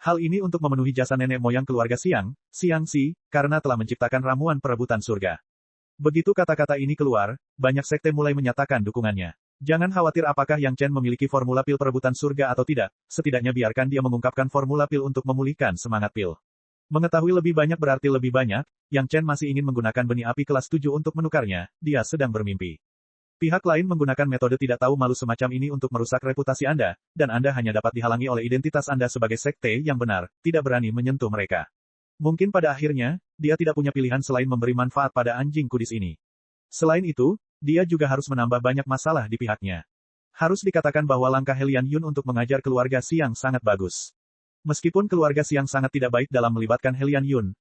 Speaker 1: Hal ini untuk memenuhi jasa nenek moyang keluarga Xiang, Xiang Xi, karena telah menciptakan ramuan perebutan surga. Begitu kata-kata ini keluar, banyak sekte mulai menyatakan dukungannya. Jangan khawatir apakah Yang Chen memiliki formula pil perebutan surga atau tidak, setidaknya biarkan dia mengungkapkan formula pil untuk memulihkan semangat pil. Mengetahui lebih banyak berarti lebih banyak, Yang Chen masih ingin menggunakan benih api kelas 7 untuk menukarnya, dia sedang bermimpi. Pihak lain menggunakan metode tidak tahu malu semacam ini untuk merusak reputasi Anda, dan Anda hanya dapat dihalangi oleh identitas Anda sebagai sekte yang benar, tidak berani menyentuh mereka. Mungkin pada akhirnya, dia tidak punya pilihan selain memberi manfaat pada anjing kudis ini. Selain itu, dia juga harus menambah banyak masalah di pihaknya. Harus dikatakan bahwa langkah Helian Yun untuk mengajar keluarga Xiang sangat bagus. Meskipun keluarga Xiang sangat tidak baik dalam melibatkan Helian Yun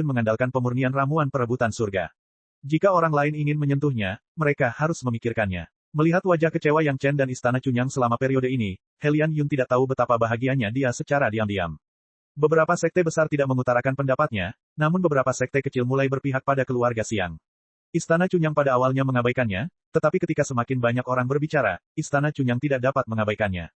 Speaker 1: mengandalkan pemurnian ramuan perebutan surga. Jika orang lain ingin menyentuhnya, mereka harus memikirkannya. Melihat wajah kecewa Yang Chen dan Istana Cunyang selama periode ini, Helian Yun tidak tahu betapa bahagianya dia secara diam-diam. Beberapa sekte besar tidak mengutarakan pendapatnya, namun beberapa sekte kecil mulai berpihak pada keluarga Xiang. Istana Cunyang pada awalnya mengabaikannya, tetapi ketika semakin banyak orang berbicara, Istana Cunyang tidak dapat mengabaikannya.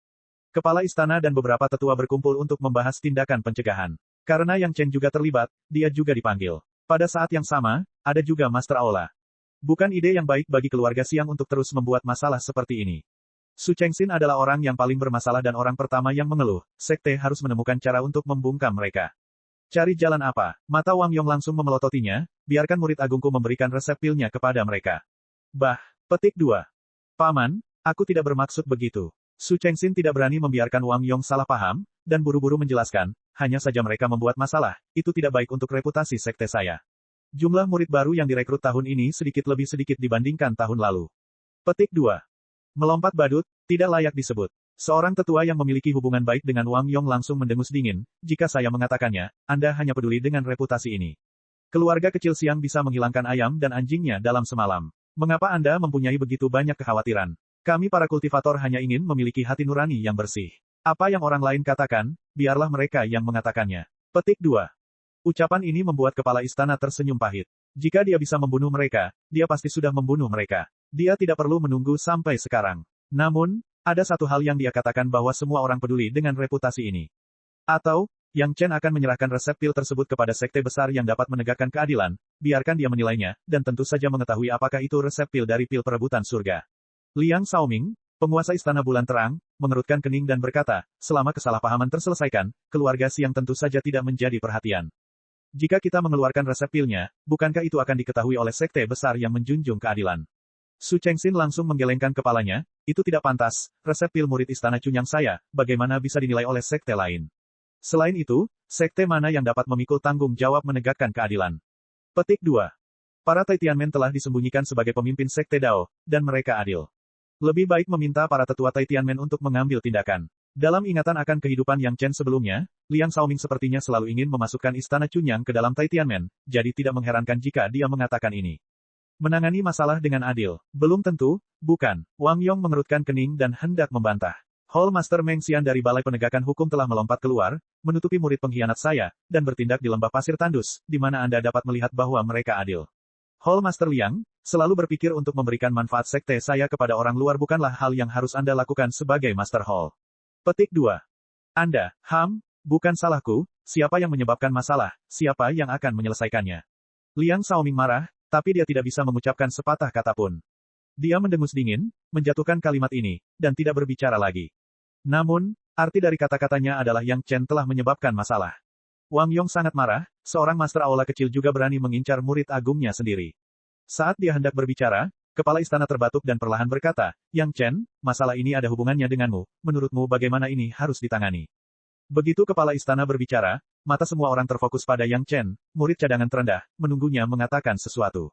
Speaker 1: Kepala istana dan beberapa tetua berkumpul untuk membahas tindakan pencegahan. Karena Yang Chen juga terlibat, dia juga dipanggil. Pada saat yang sama, ada juga Master Aula. Bukan ide yang baik bagi keluarga Xiang untuk terus membuat masalah seperti ini. Su Chengxin adalah orang yang paling bermasalah dan orang pertama yang mengeluh. Sekte harus menemukan cara untuk membungkam mereka. Cari jalan apa? Mata Wang Yong langsung memelototinya, biarkan murid agungku memberikan resep pilnya kepada mereka. Petik 2. Paman, aku tidak bermaksud begitu. Su Chengxin tidak berani membiarkan Wang Yong salah paham, dan buru-buru menjelaskan, hanya saja mereka membuat masalah, itu tidak baik untuk reputasi sekte saya. Jumlah murid baru yang direkrut tahun ini sedikit lebih sedikit dibandingkan tahun lalu. Petik 2. Melompat badut, tidak layak disebut. Seorang tetua yang memiliki hubungan baik dengan Wang Yong langsung mendengus dingin, jika saya mengatakannya, Anda hanya peduli dengan reputasi ini. Keluarga kecil Xiang bisa menghilangkan ayam dan anjingnya dalam semalam. Mengapa Anda mempunyai begitu banyak kekhawatiran? Kami para kultivator hanya ingin memiliki hati nurani yang bersih. Apa yang orang lain katakan, biarlah mereka yang mengatakannya. Petik 2. Ucapan ini membuat kepala istana tersenyum pahit. Jika dia bisa membunuh mereka, dia pasti sudah membunuh mereka. Dia tidak perlu menunggu sampai sekarang. Namun, ada satu hal yang dia katakan bahwa semua orang peduli dengan reputasi ini. Atau, Yang Chen akan menyerahkan resep pil tersebut kepada sekte besar yang dapat menegakkan keadilan, biarkan dia menilainya, dan tentu saja mengetahui apakah itu resep pil dari pil perebutan surga. Liang Xiaoming, Penguasa Istana Bulan Terang, mengerutkan kening dan berkata, selama kesalahpahaman terselesaikan, keluarga Siang tentu saja tidak menjadi perhatian. Jika kita mengeluarkan resep pilnya, bukankah itu akan diketahui oleh sekte besar yang menjunjung keadilan? Su Chengxin langsung menggelengkan kepalanya, itu tidak pantas, resep pil murid Istana Cunyang saya, bagaimana bisa dinilai oleh sekte lain? Selain itu, sekte mana yang dapat memikul tanggung jawab menegakkan keadilan? Petik 2. Para Taitianmen telah disembunyikan sebagai pemimpin sekte Dao, dan mereka adil. Lebih baik meminta para tetua Taitianmen untuk mengambil tindakan. Dalam ingatan akan kehidupan Yang Chen sebelumnya, Liang Shaoming sepertinya selalu ingin memasukkan Istana Cunyang ke dalam Taitianmen, jadi tidak mengherankan jika dia mengatakan ini. Menangani masalah dengan adil. Belum tentu, bukan. Wang Yong mengerutkan kening dan hendak membantah. Hall Master Meng Xian dari Balai Penegakan Hukum telah melompat keluar, menutupi murid pengkhianat saya, dan bertindak di lembah pasir tandus, di mana Anda dapat melihat bahwa mereka adil. Hall Master Liang, selalu berpikir untuk memberikan manfaat sekte saya kepada orang luar bukanlah hal yang harus Anda lakukan sebagai Master Hall. Petik 2. Anda, bukan salahku, siapa yang menyebabkan masalah, siapa yang akan menyelesaikannya. Liang Shaoming marah, tapi dia tidak bisa mengucapkan sepatah kata pun. Dia mendengus dingin, menjatuhkan kalimat ini, dan tidak berbicara lagi. Namun, arti dari kata-katanya adalah Yang Chen telah menyebabkan masalah. Wang Yong sangat marah, seorang master aula kecil juga berani mengincar murid agungnya sendiri. Saat dia hendak berbicara, kepala istana terbatuk dan perlahan berkata, Yang Chen, masalah ini ada hubungannya denganmu, menurutmu bagaimana ini harus ditangani? Begitu kepala istana berbicara, mata semua orang terfokus pada Yang Chen, murid cadangan terendah, menunggunya mengatakan sesuatu.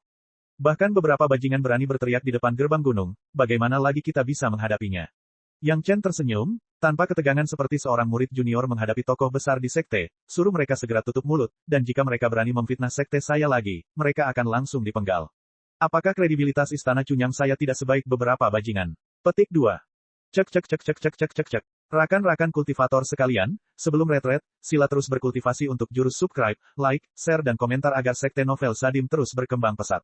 Speaker 1: Bahkan beberapa bajingan berani berteriak di depan gerbang gunung, bagaimana lagi kita bisa menghadapinya? Yang Chen tersenyum, tanpa ketegangan seperti seorang murid junior menghadapi tokoh besar di sekte, suruh mereka segera tutup mulut, dan jika mereka berani memfitnah sekte saya lagi, mereka akan langsung dipenggal. Apakah kredibilitas Istana Cunyang saya tidak sebaik beberapa bajingan? Petik 2. Cek. Rakan-rakan kultivator sekalian, sebelum retret, sila terus berkultivasi untuk jurus subscribe, like, share dan komentar agar sekte novel Sadim terus berkembang pesat.